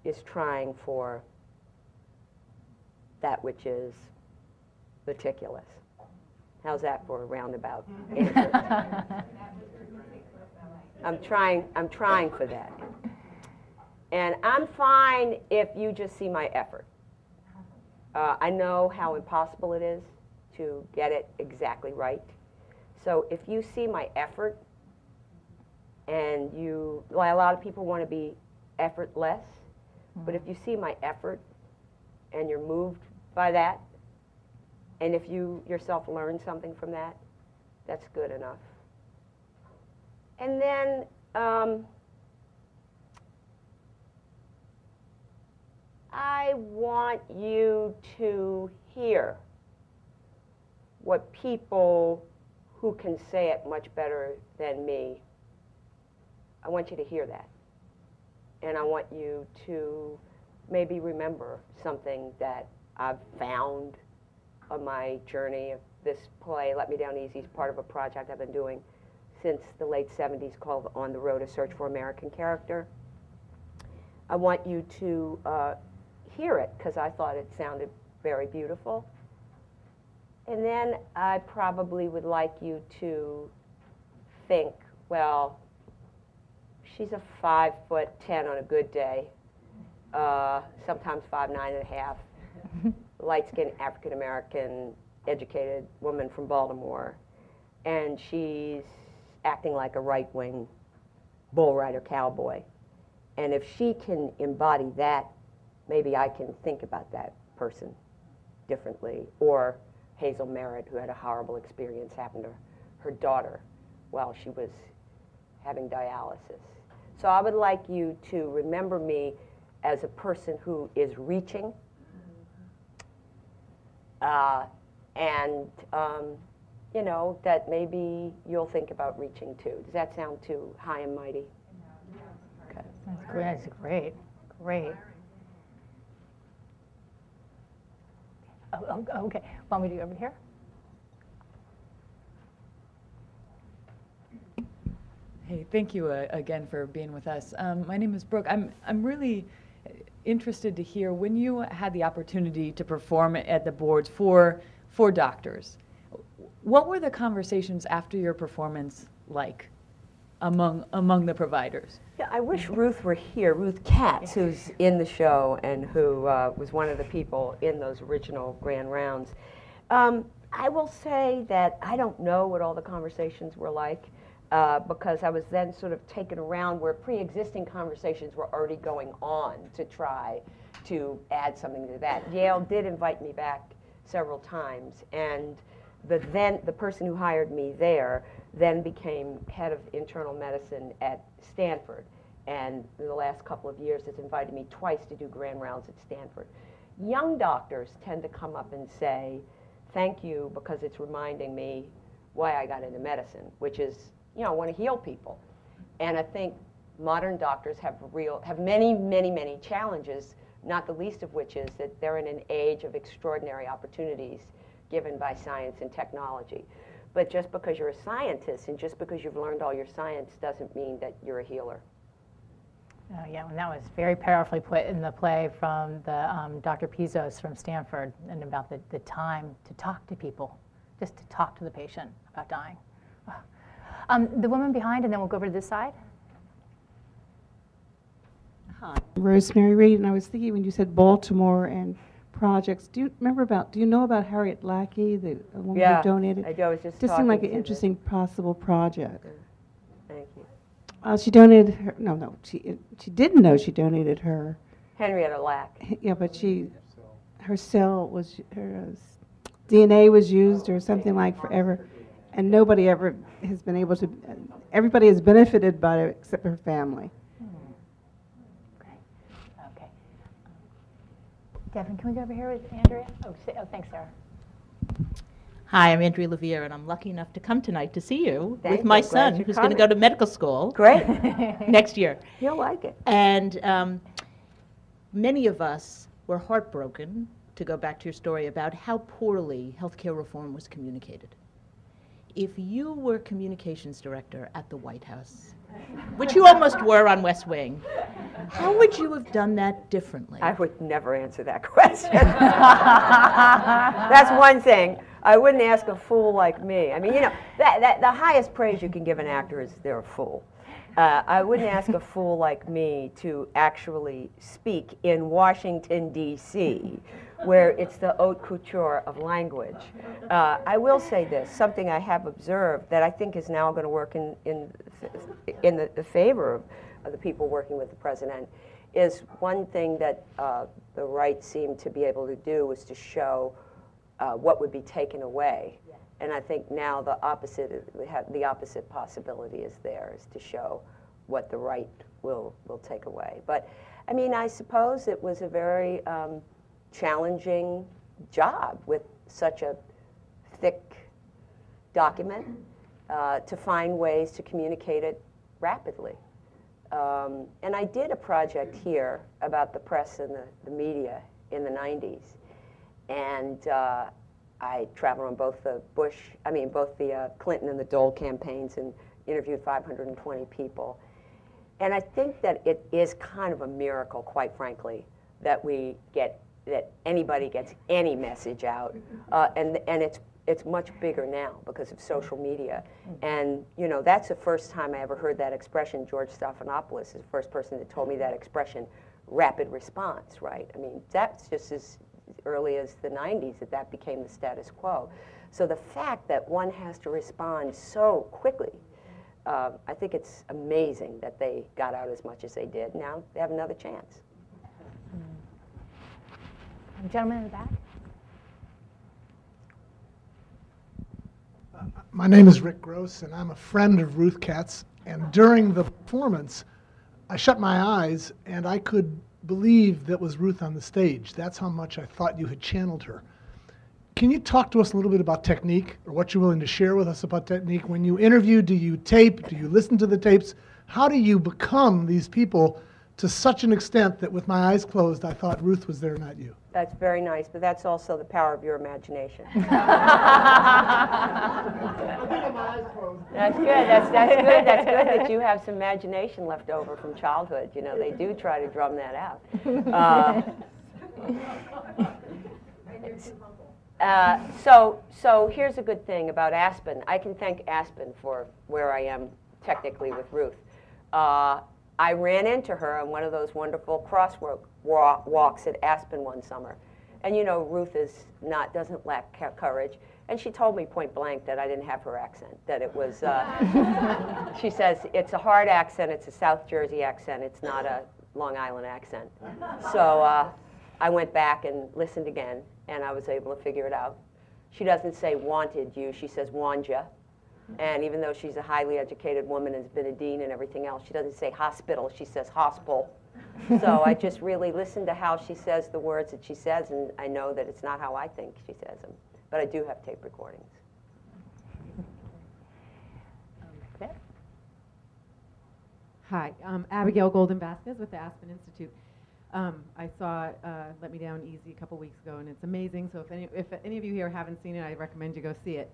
is trying for that which is meticulous. How's that for a roundabout answer? I'm trying for that. And I'm fine if you just see my effort. I know how impossible it is to get it exactly right. So if you see my effort, and well, a lot of people want to be effortless, but if you see my effort and you're moved by that, and if you yourself learn something from that, that's good enough. And then I want you to hear what people who can say it much better than me, I want you to hear that. And I want you to maybe remember something that I've found on my journey of this play, Let Me Down Easy, is part of a project I've been doing since the late 70s called On the Road, A Search for American Character. I want you to hear it because I thought it sounded very beautiful. And then I probably would like you to think, well, she's a 5'10" on a good day, sometimes 5'9½", light-skinned African-American educated woman from Baltimore, and she's acting like a right-wing bull rider cowboy. And if she can embody that, maybe I can think about that person differently. Or Hazel Merritt, who had a horrible experience happen to her daughter while she was having dialysis. So I would like you to remember me as a person who is reaching, and you know, that maybe you'll think about reaching too. Does that sound too high and mighty? Okay. That's great. That's great. Great. Oh, okay. Want me to go over here? Hey, thank you again for being with us. My name is Brooke. I'm really interested to hear when you had the opportunity to perform at the boards for doctors. What were the conversations after your performance like among the providers? Yeah, I wish Ruth were here, Ruth Katz, who's in the show and who was one of the people in those original grand rounds. I will say that I don't know what all the conversations were like because I was then sort of taken around where pre-existing conversations were already going on to try to add something to that. Yale did invite me back several times, and the person who hired me there then became head of internal medicine at Stanford, and in the last couple of years has invited me twice to do grand rounds at Stanford. Young doctors tend to come up and say, thank you, because it's reminding me why I got into medicine, which is, you know, I want to heal people. And I think modern doctors have many, many, many challenges, not the least of which is that they're in an age of extraordinary opportunities given by science and technology. But just because you're a scientist and just because you've learned all your science doesn't mean that you're a healer. Oh, yeah, and that was very powerfully put in the play from the Dr. Pizos from Stanford, and about the time to talk to people, just to talk to the patient about dying. The woman behind, and then we'll go over to this side. Hi, Rosemary Reed, and I was thinking when you said Baltimore and projects, do you know about Harriet Lackey, the woman who donated? I do. I was just seemed like an interesting possible project. Thank you. She donated her, she didn't know she donated her. Henrietta Lack. Yeah, but her cell was, her DNA was used or something like forever, and nobody ever has been able to, everybody has benefited by it except her family. Okay. Devin, can we go over here with Andrea? Oh, thanks, Sarah. Hi, I'm Andrea Deavere, and I'm lucky enough to come tonight to see you Thank with my you. Glad son, you're who's going to coming. go to medical school Great. next year. You'll like it. And many of us were heartbroken, to go back to your story, about how poorly healthcare reform was communicated. If you were communications director at the White House, which you almost were on West Wing, how would you have done that differently? I would never answer that question. That's one thing. I wouldn't ask a fool like me. I mean, you know, the highest praise you can give an actor is they're a fool. I wouldn't ask a fool like me to actually speak in Washington, D.C., where it's the haute couture of language. I will say this, something I have observed that I think is now going to work in the favor of the people working with the president, is one thing that the right seemed to be able to do was to show what would be taken away. And I think now the opposite possibility is there, is to show what the right will take away. But I mean, I suppose it was a very challenging job with such a thick document. to find ways to communicate it rapidly. And I did a project here about the press and the media in the 90s. And I traveled on both the both the Clinton and the Dole campaigns and interviewed 520 people. And I think that it is kind of a miracle, quite frankly, that anybody gets any message out. And it's much bigger now because of social media. And, you know, that's the first time I ever heard that expression. George Stephanopoulos is the first person that told me that expression, rapid response, right? I mean, that's just as early as the 90s that became the status quo. So the fact that one has to respond so quickly, I think it's amazing that they got out as much as they did. Now they have another chance. Gentleman in the back. My name is Rick Gross, and I'm a friend of Ruth Katz. And during the performance, I shut my eyes, and I could believe that was Ruth on the stage. That's how much I thought you had channeled her. Can you talk to us a little bit about technique, or what you're willing to share with us about technique? When you interview, do you tape? Do you listen to the tapes? How do you become these people to such an extent that with my eyes closed, I thought Ruth was there, not you? That's very nice, but that's also the power of your imagination. That's good. That's good. That's good that you have some imagination left over from childhood. You know, they do try to drum that out. So here's a good thing about Aspen. I can thank Aspen for where I am technically with Ruth. I ran into her on one of those wonderful crosswalks at Aspen one summer. And you know, Ruth doesn't lack courage. And she told me point blank that I didn't have her accent, that it was, she says, it's a hard accent, it's a South Jersey accent, it's not a Long Island accent. So I went back and listened again, and I was able to figure it out. She doesn't say wanted you, she says want ya. And even though she's a highly educated woman and has been a dean and everything else, she doesn't say hospital, she says hospital. So I just really listen to how she says the words that she says, and I know that it's not how I think she says them. But I do have tape recordings. Hi, I'm Abigail Golden Vasquez with the Aspen Institute. I saw Let Me Down Easy a couple weeks ago, and it's amazing. So if any of you here haven't seen it, I recommend you go see it.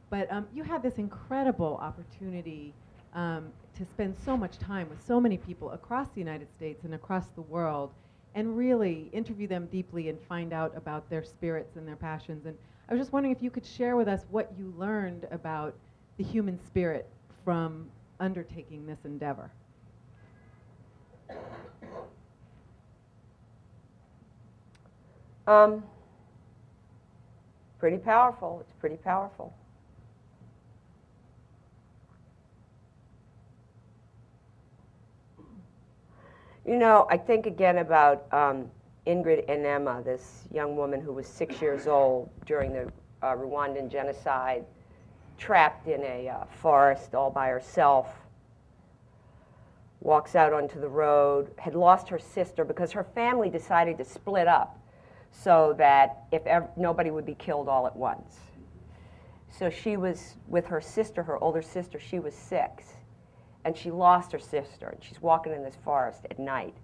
But you had this incredible opportunity to spend so much time with so many people across the United States and across the world, and really interview them deeply and find out about their spirits and their passions. And I was just wondering if you could share with us what you learned about the human spirit from undertaking this endeavor. Pretty powerful. It's pretty powerful. You know, I think again about Ingrid and Emma, this young woman who was 6 years old during the Rwandan genocide, trapped in a forest all by herself, walks out onto the road, had lost her sister because her family decided to split up so that nobody would be killed all at once. So she was with her sister, her older sister, she was 6. And she lost her sister, and she's walking in this forest at night.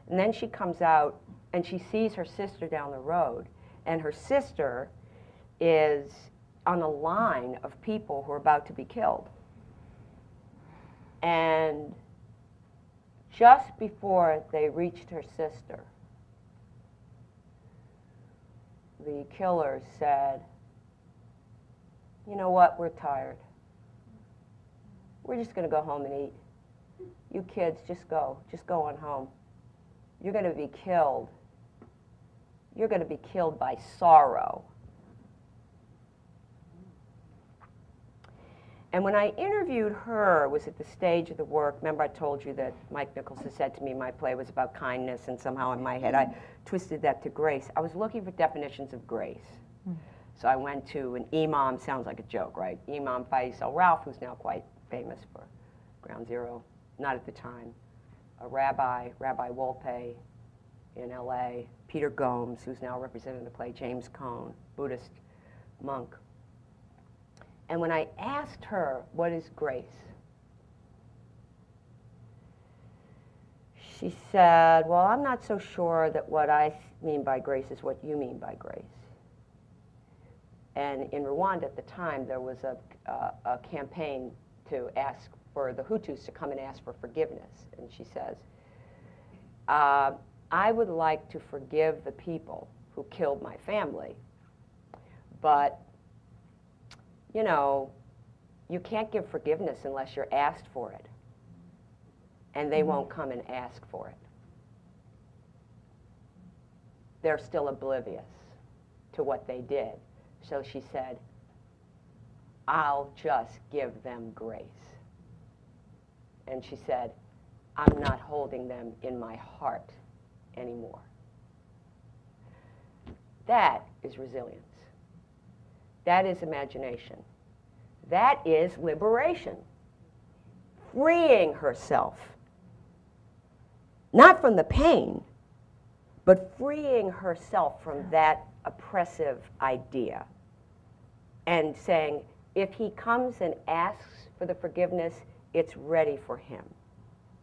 And then she comes out, and she sees her sister down the road, and her sister is on a line of people who are about to be killed. And just before they reached her sister, the killer said, "You know what, we're tired. We're just going to go home and eat. You kids, just go on home. You're going to be killed. You're going to be killed by sorrow." And when I interviewed her, it was at the stage of the work. Remember I told you that Mike Nichols had said to me my play was about kindness, and somehow in my head I twisted that to grace. I was looking for definitions of grace. So I went to an imam, sounds like a joke, right? Imam Faisal Ralph, who's now quite famous for Ground Zero, not at the time. A rabbi, Rabbi Wolpe in LA, Peter Gomes, who's now representing the play, James Cone, Buddhist monk. And when I asked her, what is grace? She said, well, I'm not so sure that what I mean by grace is what you mean by grace. And in Rwanda at the time, there was a campaign to ask for the Hutus to come and ask for forgiveness. And she says, I would like to forgive the people who killed my family, but, you know, you can't give forgiveness unless you're asked for it. And they won't come and ask for it. They're still oblivious to what they did. So she said, I'll just give them grace. And she said, I'm not holding them in my heart anymore. That is resilience. That is imagination. That is liberation. Freeing herself. Not from the pain, but freeing herself from that oppressive idea. And saying, if he comes and asks for the forgiveness, it's ready for him.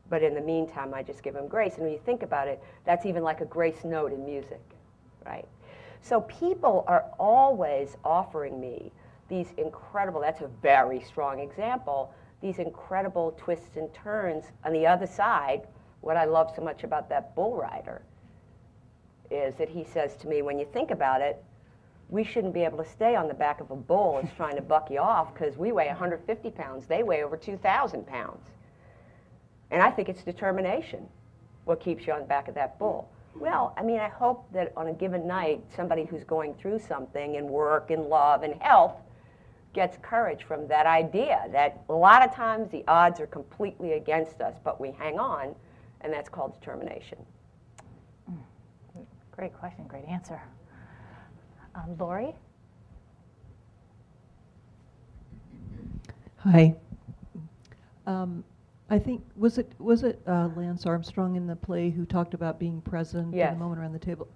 But in the meantime, I just give him grace. And when you think about it, that's even like a grace note in music, right? So people are always offering me these incredible, that's a very strong example, these incredible twists and turns. On the other side, what I love so much about that bull rider is that he says to me, when you think about it, we shouldn't be able to stay on the back of a bull that's trying to buck you off because we weigh 150 pounds. They weigh over 2,000 pounds. And I think it's determination what keeps you on the back of that bull. Well, I mean, I hope that on a given night, somebody who's going through something in work, in love, in health, gets courage from that idea that a lot of times the odds are completely against us, but we hang on, and that's called determination. Great question, great answer. Lori? Hi. I think, was it Lance Armstrong in the play who talked about being present Yes. in the moment around the table?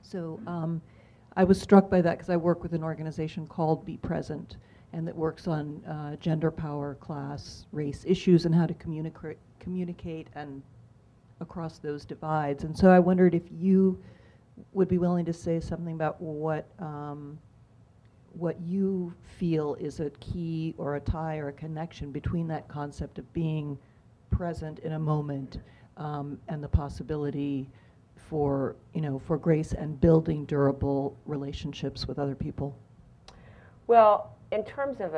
So I was struck by that because I work with an organization called Be Present, and that works on gender, power, class, race issues and how to communicate and across those divides. And so I wondered if you would be willing to say something about what you feel is a key or a tie or a connection between that concept of being present in a moment and the possibility for, for grace and building durable relationships with other people. Well, in terms of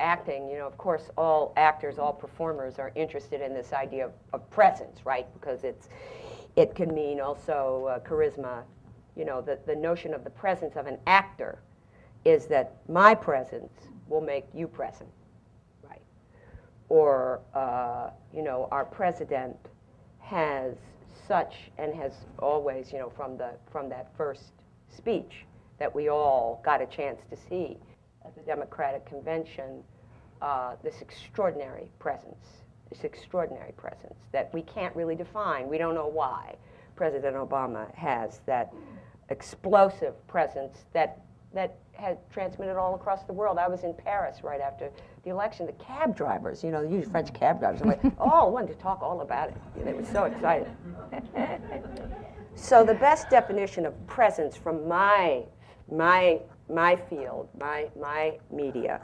acting, of course, all actors, all performers are interested in this idea of presence, right? Because it can mean also charisma. The notion of the presence of an actor is that my presence will make you present, right? Or, our president has such, and has always, from that first speech that we all got a chance to see at the Democratic Convention, this extraordinary presence that we can't really define. We don't know why President Obama has that explosive presence that had transmitted all across the world. I was in Paris right after the election. The cab drivers, the usual French cab drivers, I wanted to talk all about it. They were so excited. So the best definition of presence from my field, my media,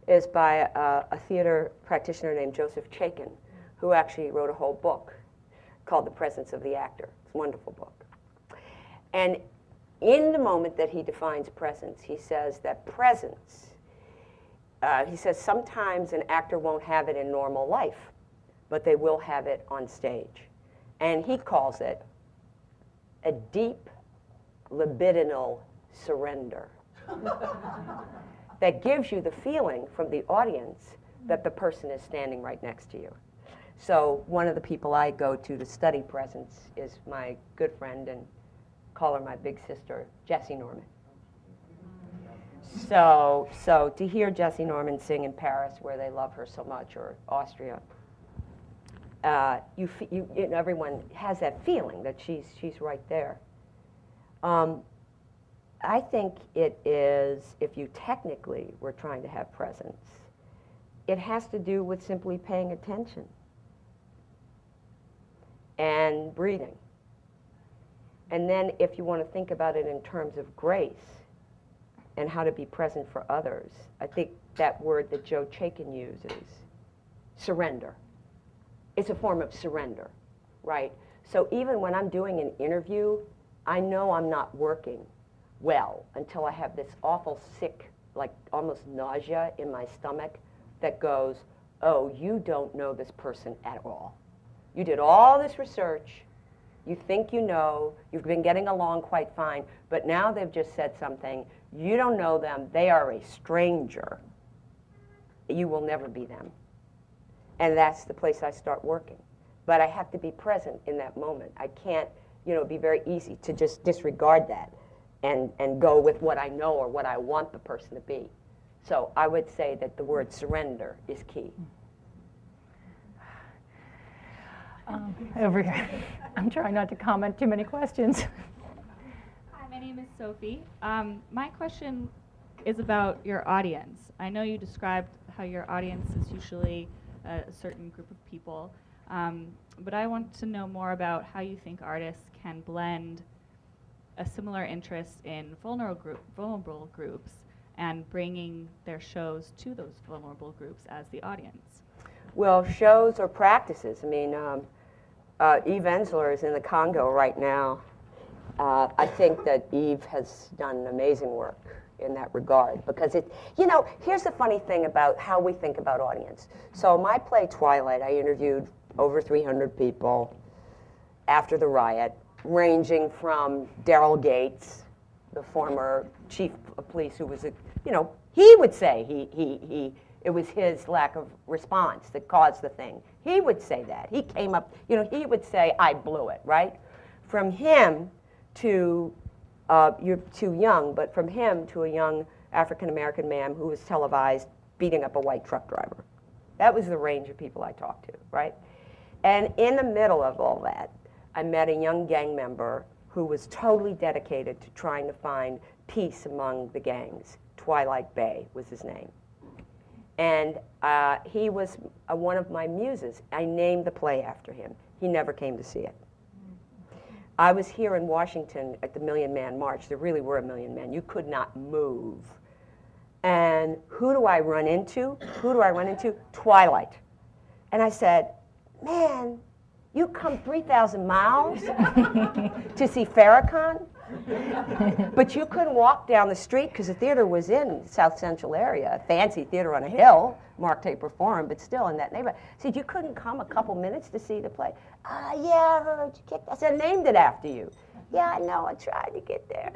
is by a theater practitioner named Joseph Chaikin, who actually wrote a whole book called The Presence of the Actor. It's a wonderful book. And in the moment that he defines presence, he says that presence, he says sometimes an actor won't have it in normal life, but they will have it on stage. And he calls it a deep libidinal surrender that gives you the feeling from the audience that the person is standing right next to you. So one of the people I go to study presence is my good friend and call her my big sister, Jessie Norman. So to hear Jessie Norman sing in Paris, where they love her so much, or Austria, everyone has that feeling that she's right there. I think it is, if you technically were trying to have presence, it has to do with simply paying attention and breathing. And then if you want to think about it in terms of grace and how to be present for others, I think that word that Joe Chaikin uses, surrender. It's a form of surrender, right? So even when I'm doing an interview, I know I'm not working well until I have this awful sick, like almost nausea in my stomach that goes, oh, you don't know this person at all. You did all this research, you think you know, you've been getting along quite fine, but now they've just said something, you don't know them, they are a stranger. You will never be them. And that's the place I start working. But I have to be present in that moment. I can't, it'd be very easy to just disregard that and go with what I know or what I want the person to be. So I would say that the word surrender is key. Over here. I'm trying not to comment too many questions. Hi, my name is Sophie. My question is about your audience. I know you described how your audience is usually a certain group of people, but I want to know more about how you think artists can blend a similar interest in vulnerable groups and bringing their shows to those vulnerable groups as the audience. Well, shows or practices. I mean, Eve Ensler is in the Congo right now. I think that Eve has done amazing work in that regard because here's the funny thing about how we think about audience. So my play Twilight, I interviewed over 300 people after the riot, ranging from Daryl Gates, the former chief of police, who was he would say it was his lack of response that caused the thing. He would say that. He came up, he would say, I blew it, right? From him to, you're too young, but from him to a young African-American man who was televised beating up a white truck driver. That was the range of people I talked to, right? And in the middle of all that, I met a young gang member who was totally dedicated to trying to find peace among the gangs. Twilight Bay was his name. And he was one of my muses. I named the play after him. He never came to see it. I was here in Washington at the Million Man March. There really were a million men. You could not move. And who do I run into? Who do I run into? Twilight. And I said, man, you come 3,000 miles to see Farrakhan? But you couldn't walk down the street because the theater was in the South Central area, a fancy theater on a hill, Mark Taper Forum, but still in that neighborhood. I said, you couldn't come a couple minutes to see the play? Yeah, I heard you kicked. I said, I named it after you. Yeah, I know, I tried to get there.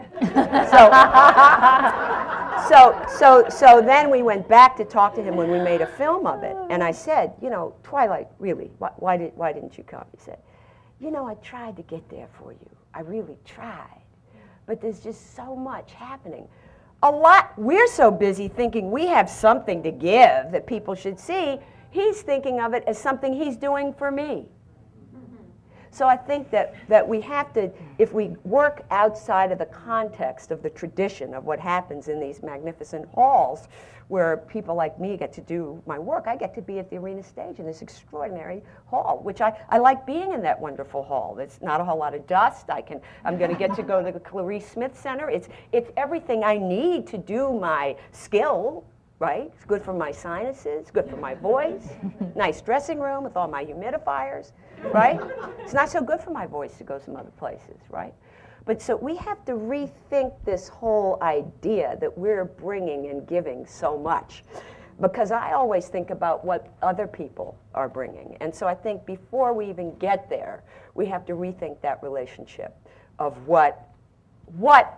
So then we went back to talk to him when we made a film of it. And I said, Twilight, really, why didn't you come? He said, I tried to get there for you. I really tried. But there's just so much happening. We're so busy thinking we have something to give that people should see. He's thinking of it as something he's doing for me. So I think that we have to, if we work outside of the context of the tradition of what happens in these magnificent halls where people like me get to do my work, I get to be at the arena stage in this extraordinary hall, which I like being in that wonderful hall. There's not a whole lot of dust. I'm going to get to go to the Clarice Smith Center. It's everything I need to do my skill. Right? It's good for my sinuses, good for my voice. Nice dressing room with all my humidifiers, right? It's not so good for my voice to go some other places, right? But so we have to rethink this whole idea that we're bringing and giving so much, because I always think about what other people are bringing. And so I think before we even get there, we have to rethink that relationship of what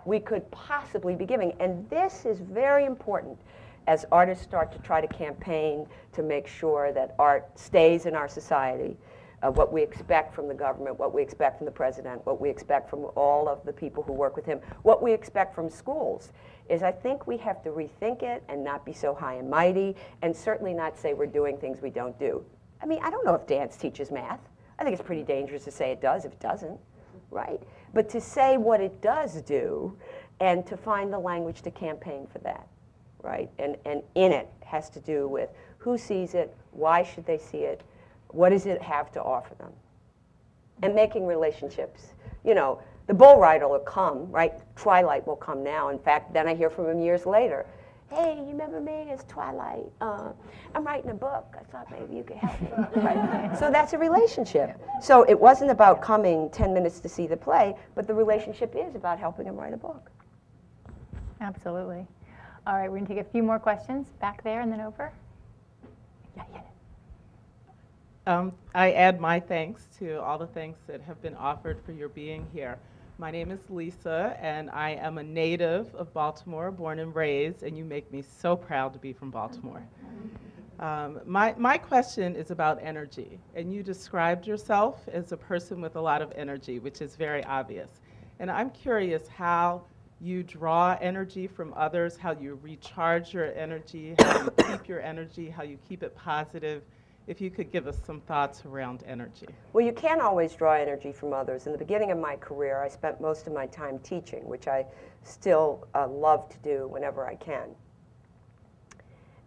we could possibly be giving. And this is very important as artists start to try to campaign to make sure that art stays in our society, what we expect from the government, what we expect from the president, what we expect from all of the people who work with him, what we expect from schools, is I think we have to rethink it and not be so high and mighty, and certainly not say we're doing things we don't do. I mean, I don't know if dance teaches math. I think it's pretty dangerous to say it does if it doesn't, right? But to say what it does do and to find the language to campaign for that, right? And in it has to do with who sees it, why should they see it, what does it have to offer them, and making relationships. You know, the bull rider will come, right? Twilight will come now. In fact, then I hear from him years later. Hey, you remember me? It's Twilight. I'm writing a book. I thought maybe you could help me. Right? So that's a relationship. So it wasn't about coming 10 minutes to see the play, but the relationship is about helping him write a book. Absolutely. All right, we're going to take a few more questions back there and then over. I add my thanks to all the things that have been offered for your being here. My name is Lisa, and I am a native of Baltimore, born and raised, and you make me so proud to be from Baltimore. My question is about energy, and you described yourself as a person with a lot of energy, which is very obvious. And I'm curious how you draw energy from others, how you recharge your energy, how you keep your energy, how you keep it positive. If you could give us some thoughts around energy. Well, you can't always draw energy from others. In the beginning of my career, I spent most of my time teaching, which I still love to do whenever I can.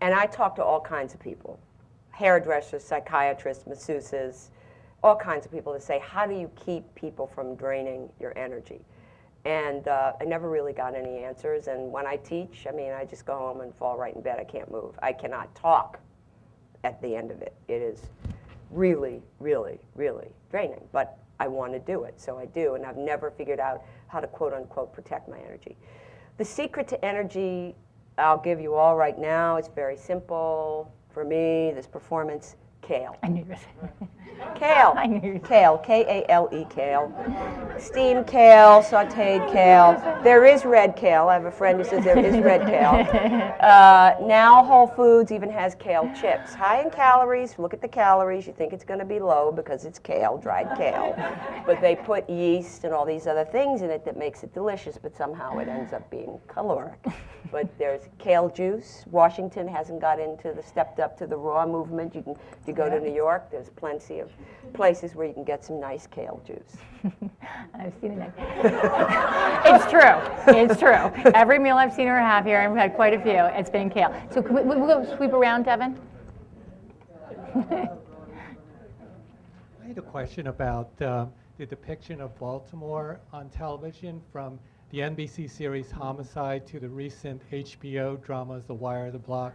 And I talk to all kinds of people, hairdressers, psychiatrists, masseuses, all kinds of people to say, how do you keep people from draining your energy? And I never really got any answers. And when I teach, I mean, I just go home and fall right in bed. I can't move. I cannot talk at the end of it. It is really, really, really draining. But I want to do it, so I do. And I've never figured out how to, quote unquote, protect my energy. The secret to energy, I'll give you all right now. It's very simple. For me, this performance, kale. I knew it. Kale. I knew it. Kale, K-A-L-E, kale. Steamed kale, sauteed kale. There is red kale. I have a friend who says there is red kale. Now Whole Foods even has kale chips. High in calories. Look at the calories. You think it's going to be low because it's kale, dried kale. But they put yeast and all these other things in it that makes it delicious, but somehow it ends up being caloric. But there's kale juice. Washington hasn't got stepped up to the raw movement. If you go to New York, there's plenty of places where you can get some nice kale juice. I've seen it. It's true. It's true. Every meal I've seen her have here, I've had quite a few, it's been kale. So we'll go sweep around, Devin. I had a question about the depiction of Baltimore on television, from the NBC series Homicide to the recent HBO dramas The Wire, The Block.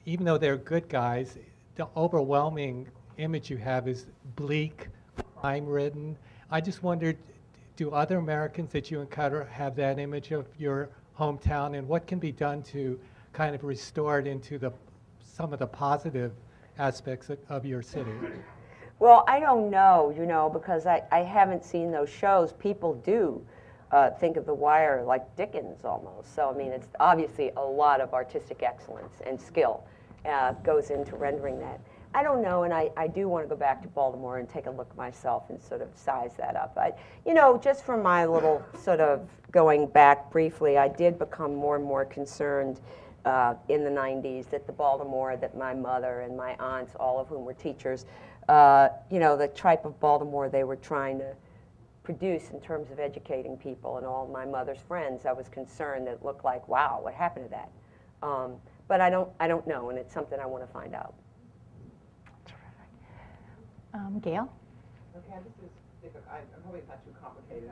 Even though they're good guys, the overwhelming image you have is bleak, crime-ridden. I just wondered, do other Americans that you encounter have that image of your hometown, and what can be done to kind of restore it into some of the positive aspects of your city? Well, I don't know, because I haven't seen those shows. People do think of The Wire like Dickens almost. So, I mean, it's obviously a lot of artistic excellence and skill goes into rendering that. I don't know, and I do want to go back to Baltimore and take a look myself and sort of size that up. Just from my little sort of going back briefly, I did become more and more concerned in the 90s that my mother and my aunts, all of whom were teachers, the type of Baltimore they were trying to produce in terms of educating people, and all my mother's friends, I was concerned that it looked like, wow, what happened to that? But I don't know, and it's something I want to find out. Gail? Okay, I'm hoping it's not too complicated.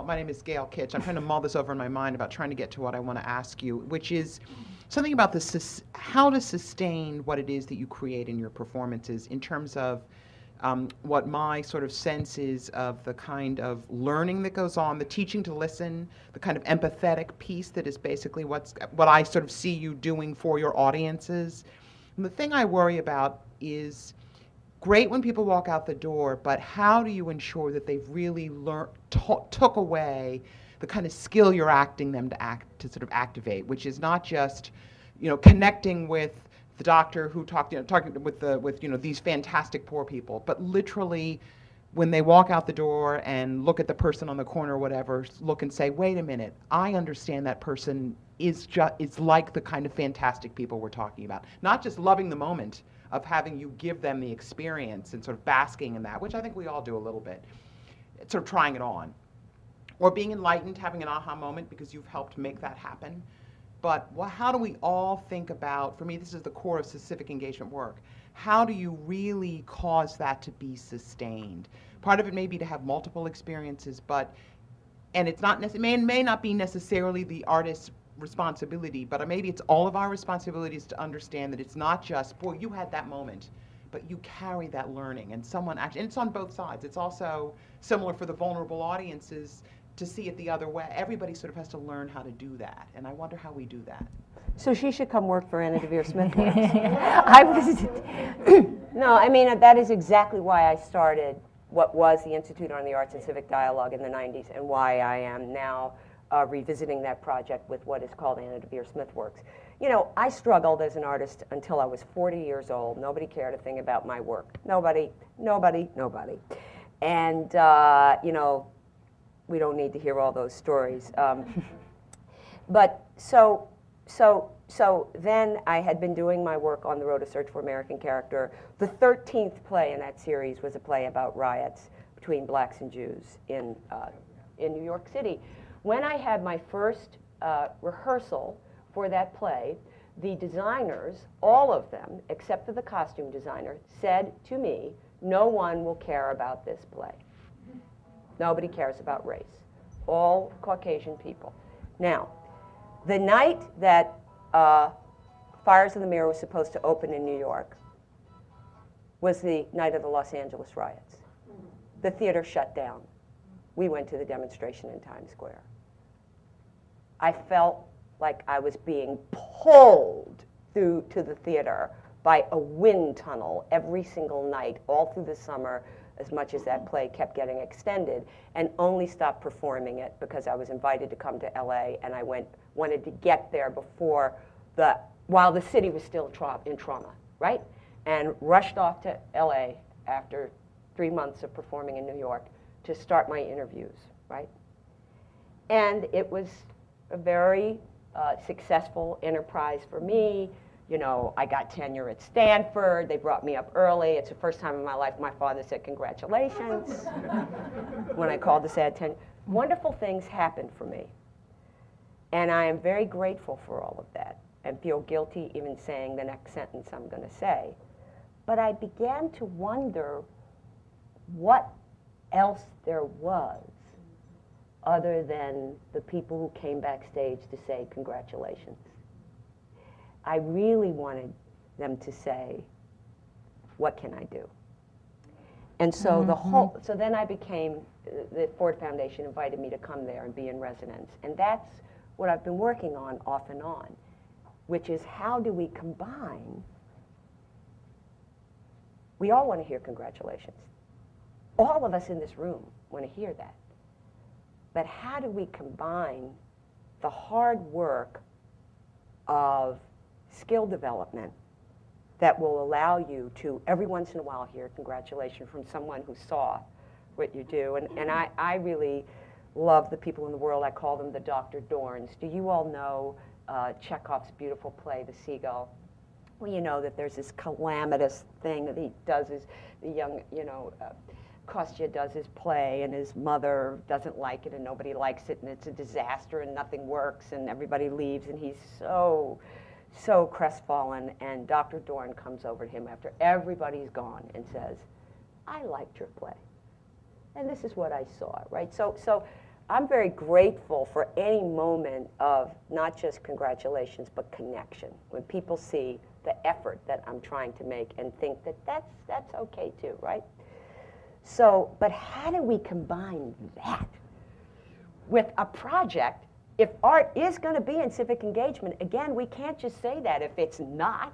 My name is Gail Kitch. I'm trying to mull this over in my mind about trying to get to what I want to ask you, which is something about how to sustain what it is that you create in your performances in terms of what my sort of sense is of the kind of learning that goes on, the teaching to listen, the kind of empathetic piece that is basically what I sort of see you doing for your audiences. And the thing I worry about is, great when people walk out the door, but how do you ensure that they've really took away the kind of skill you're acting them to sort of activate, which is not just, connecting with the doctor who talking with these fantastic poor people, but literally when they walk out the door and look at the person on the corner or whatever, look and say, wait a minute, I understand that person is like the kind of fantastic people we're talking about. Not just loving the moment of having you give them the experience and sort of basking in that, which I think we all do a little bit, sort of trying it on. or being enlightened, having an aha moment because you've helped make that happen. But how do we all think about, for me, this is the core of civic engagement work, how do you really cause that to be sustained? Part of it may be to have multiple experiences, and it's not may not be necessarily the artist's responsibility, but maybe it's all of our responsibilities to understand that it's not just, boy, you had that moment, but you carry that learning, and someone actually, and it's on both sides. It's also similar for the vulnerable audiences to see it the other way. Everybody sort of has to learn how to do that, and I wonder how we do that. So she should come work for Anna Deavere Smith Works. I was No, I mean, that is exactly why I started what was the Institute on the Arts and Civic Dialogue in the 90s, and why I am now revisiting that project with what is called Anna Deavere Smith Works. You know, I struggled as an artist until I was 40 years old. Nobody cared a thing about my work. Nobody. And, you know, we don't need to hear all those stories. But so then I had been doing my work on the road to Search for American Character. The 13th play in that series was a play about riots between blacks and Jews in New York City. When I had my first rehearsal for that play, the designers, all of them, except for the costume designer, said to me, no one will care about this play. Nobody cares about race. All Caucasian people. Now, the night that Fires of the Mirror was supposed to open in New York was the night of the Los Angeles riots. The theater shut down. We went to the demonstration in Times Square. I felt like I was being pulled through to the theater by a wind tunnel every single night, all through the summer, as much as that play kept getting extended, and only stopped performing it because I was invited to come to LA, and I wanted to get there before while the city was still in trauma, right? And rushed off to LA after 3 months of performing in New York to start my interviews, right? And it was a very successful enterprise for me. You know, I got tenure at Stanford. They brought me up early. It's the first time in my life my father said congratulations when I called to say I had tenure. Wonderful things happened for me. And I am very grateful for all of that and feel guilty even saying the next sentence I'm going to say. But I began to wonder what else there was other than the people who came backstage to say congratulations. I really wanted them to say, what can I do? And so so then I became, the Ford Foundation invited me to come there and be in residence. And that's what I've been working on off and on, which is how do we combine, we all want to hear congratulations. All of us in this room want to hear that. But how do we combine the hard work of skill development that will allow you to, every once in a while, hear congratulations from someone who saw what you do. And I really love the people in the world. I call them the Dr. Dorns. Do you all know Chekhov's beautiful play, The Seagull? Well, you know that there's this calamitous thing that he does, the young, Kostya does his play, and his mother doesn't like it, and nobody likes it, and it's a disaster, and nothing works, and everybody leaves, and he's so crestfallen. And Dr. Dorn comes over to him after everybody's gone and says, I liked your play, and this is what I saw, right? So I'm very grateful for any moment of not just congratulations, but connection, when people see the effort that I'm trying to make and think that that's okay too, right? So, but how do we combine that with a project? If art is going to be in civic engagement, again, we can't just say that if it's not.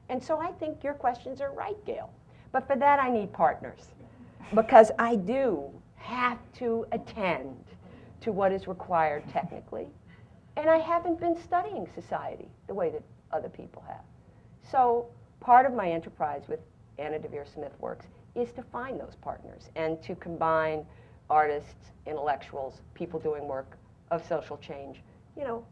And so I think your questions are right, Gail. But for that, I need partners, because I do have to attend to what is required technically. And I haven't been studying society the way that other people have. So part of my enterprise with Anna Deavere Smith Works is to find those partners and to combine artists, intellectuals, people doing work of social change,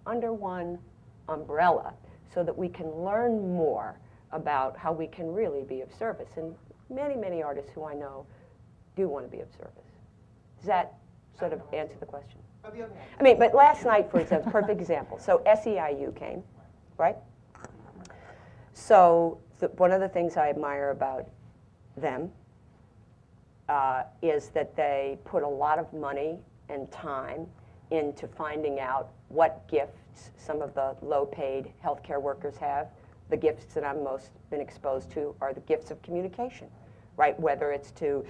under one umbrella, so that we can learn more about how we can really be of service. And many, many artists who I know do want to be of service. Does that sort of answer the question? I mean, but last night, for example, perfect example. So SEIU came, right? So one of the things I admire about them is that they put a lot of money and time into finding out what gifts some of the low-paid healthcare workers have. The gifts that I'm most been exposed to are the gifts of communication, right? Whether it's to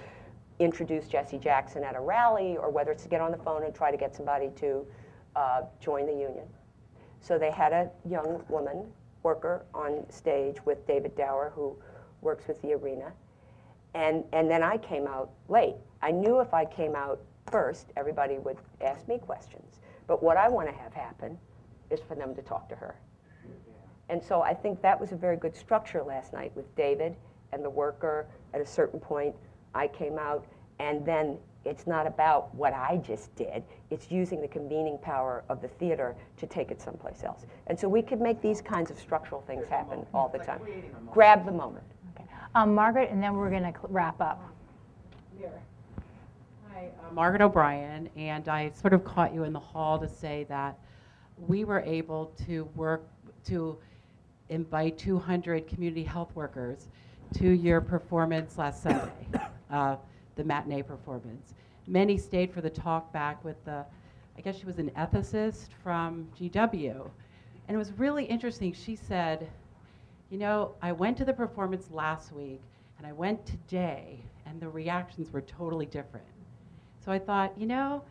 introduce Jesse Jackson at a rally or whether it's to get on the phone and try to get somebody to join the union. So they had a young woman worker on stage with David Deavere, who works with the arena. And then I came out late. I knew if I came out first, everybody would ask me questions. But what I want to have happen is for them to talk to her. And so I think that was a very good structure last night with David and the worker. At a certain point, I came out, and then it's not about what I just did. It's using the convening power of the theater to take it someplace else. And so we could make these kinds of structural things happen all the time. Grab the moment. Okay. Margaret, and then we're going to wrap up. Hi, Margaret O'Brien, and I sort of caught you in the hall to say that we were able to work to invite 200 community health workers to your performance last Sunday, the matinee performance. Many stayed for the talk back with the, I guess she was an ethicist from GW. And it was really interesting. She said, you know, I went to the performance last week and I went today and the reactions were totally different. So I thought, you know,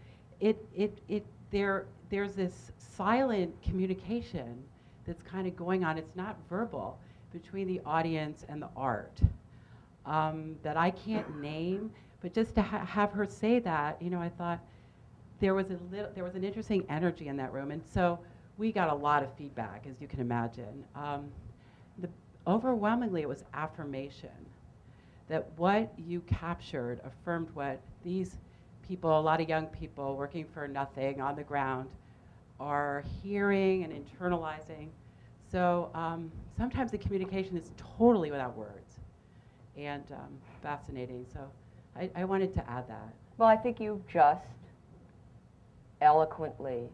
there's this silent communication that's kind of going on. It's not verbal between the audience and the art that I can't name, but just to have her say that, you know, I thought there was an interesting energy in that room, and so we got a lot of feedback, as you can imagine. Overwhelmingly, it was affirmation that what you captured affirmed what these people, a lot of young people working for nothing on the ground, are hearing and internalizing. So sometimes the communication is totally without words, and fascinating. So I wanted to add that. Well, I think you just eloquently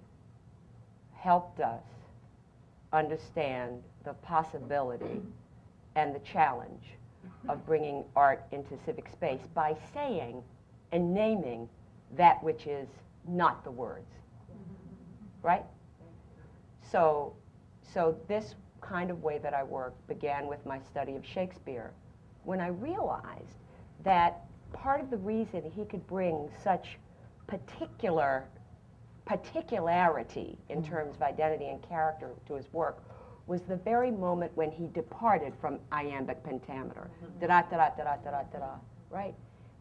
helped us understand the possibility and the challenge of bringing art into civic space by saying and naming that which is not the words, right? So this kind of way that I work began with my study of Shakespeare, when I realized that part of the reason he could bring such particularity in terms of identity and character to his work was the very moment when he departed from iambic pentameter, da-da-da-da-da-da-da-da, right?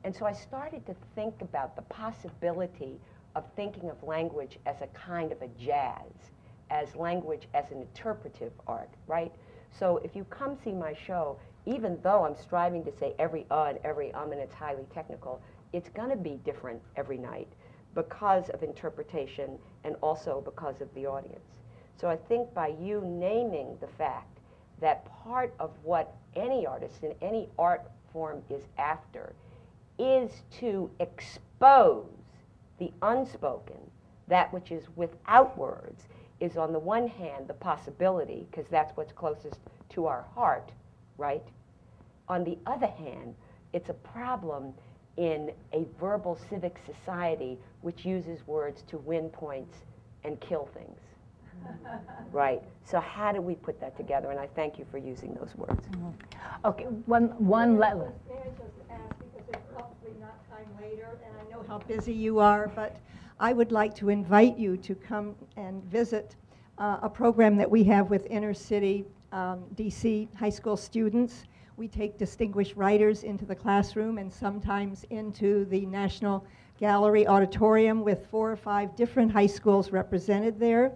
And so I started to think about the possibility of thinking of language as a kind of a jazz, as language as an interpretive art, right? So if you come see my show, even though I'm striving to say every and every and it's highly technical, it's going to be different every night because of interpretation and also because of the audience. So I think by you naming the fact that part of what any artist in any art form is after is to expose the unspoken, that which is without words, is on the one hand the possibility, because that's what's closest to our heart, right? On the other hand, it's a problem in a verbal civic society which uses words to win points and kill things. Right. So how do we put that together? And I thank you for using those words. Okay, one level. May I just ask, because there's probably not time later, and I know how busy you are, but I would like to invite you to come and visit a program that we have with inner city DC high school students. We take distinguished writers into the classroom and sometimes into the National Gallery Auditorium with 4 or 5 different high schools represented there.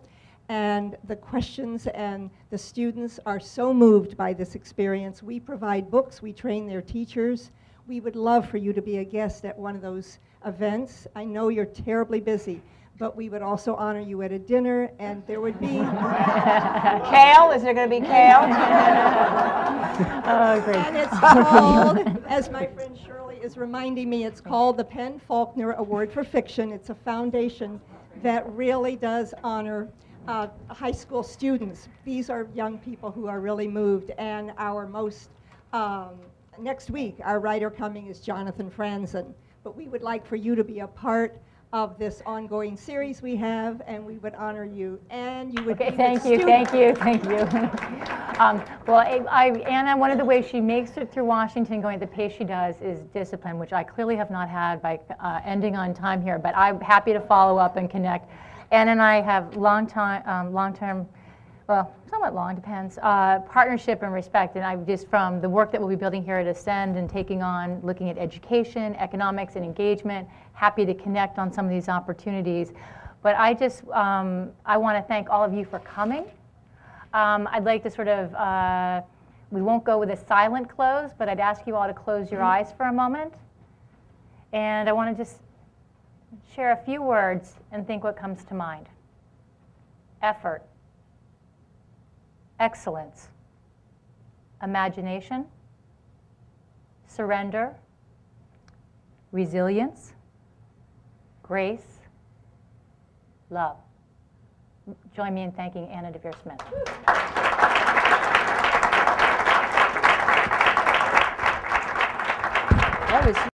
And the questions and the students are so moved by this experience. We provide books, we train their teachers. We would love for you to be a guest at one of those events. I know you're terribly busy, but we would also honor you at a dinner, and there would be... Kale? Is there going to be kale? Oh, great. And it's called, as my friend Shirley is reminding me, it's called the Penn Faulkner Award for Fiction. It's a foundation that really does honor high school students. These are young people who are really moved, and our most, next week, our writer coming is Jonathan Franzen. But we would like for you to be a part of this ongoing series we have, and we would honor you. And you would Okay, be thank the you, student. thank you. Well, Anna, one of the ways she makes it through Washington going at the pace she does is discipline, which I clearly have not had by ending on time here, but I'm happy to follow up and connect. Anna and I have long-term, well, somewhat long, depends, partnership and respect. And I've just, from the work that we'll be building here at Ascend and taking on, looking at education, economics, and engagement, happy to connect on some of these opportunities. But I just, I want to thank all of you for coming. I'd like to sort of, we won't go with a silent close, but I'd ask you all to close your eyes for a moment. And I want to just share a few words and think what comes to mind. Effort. Excellence, imagination, surrender, resilience, grace, love. Join me in thanking Anna Deavere Smith. That was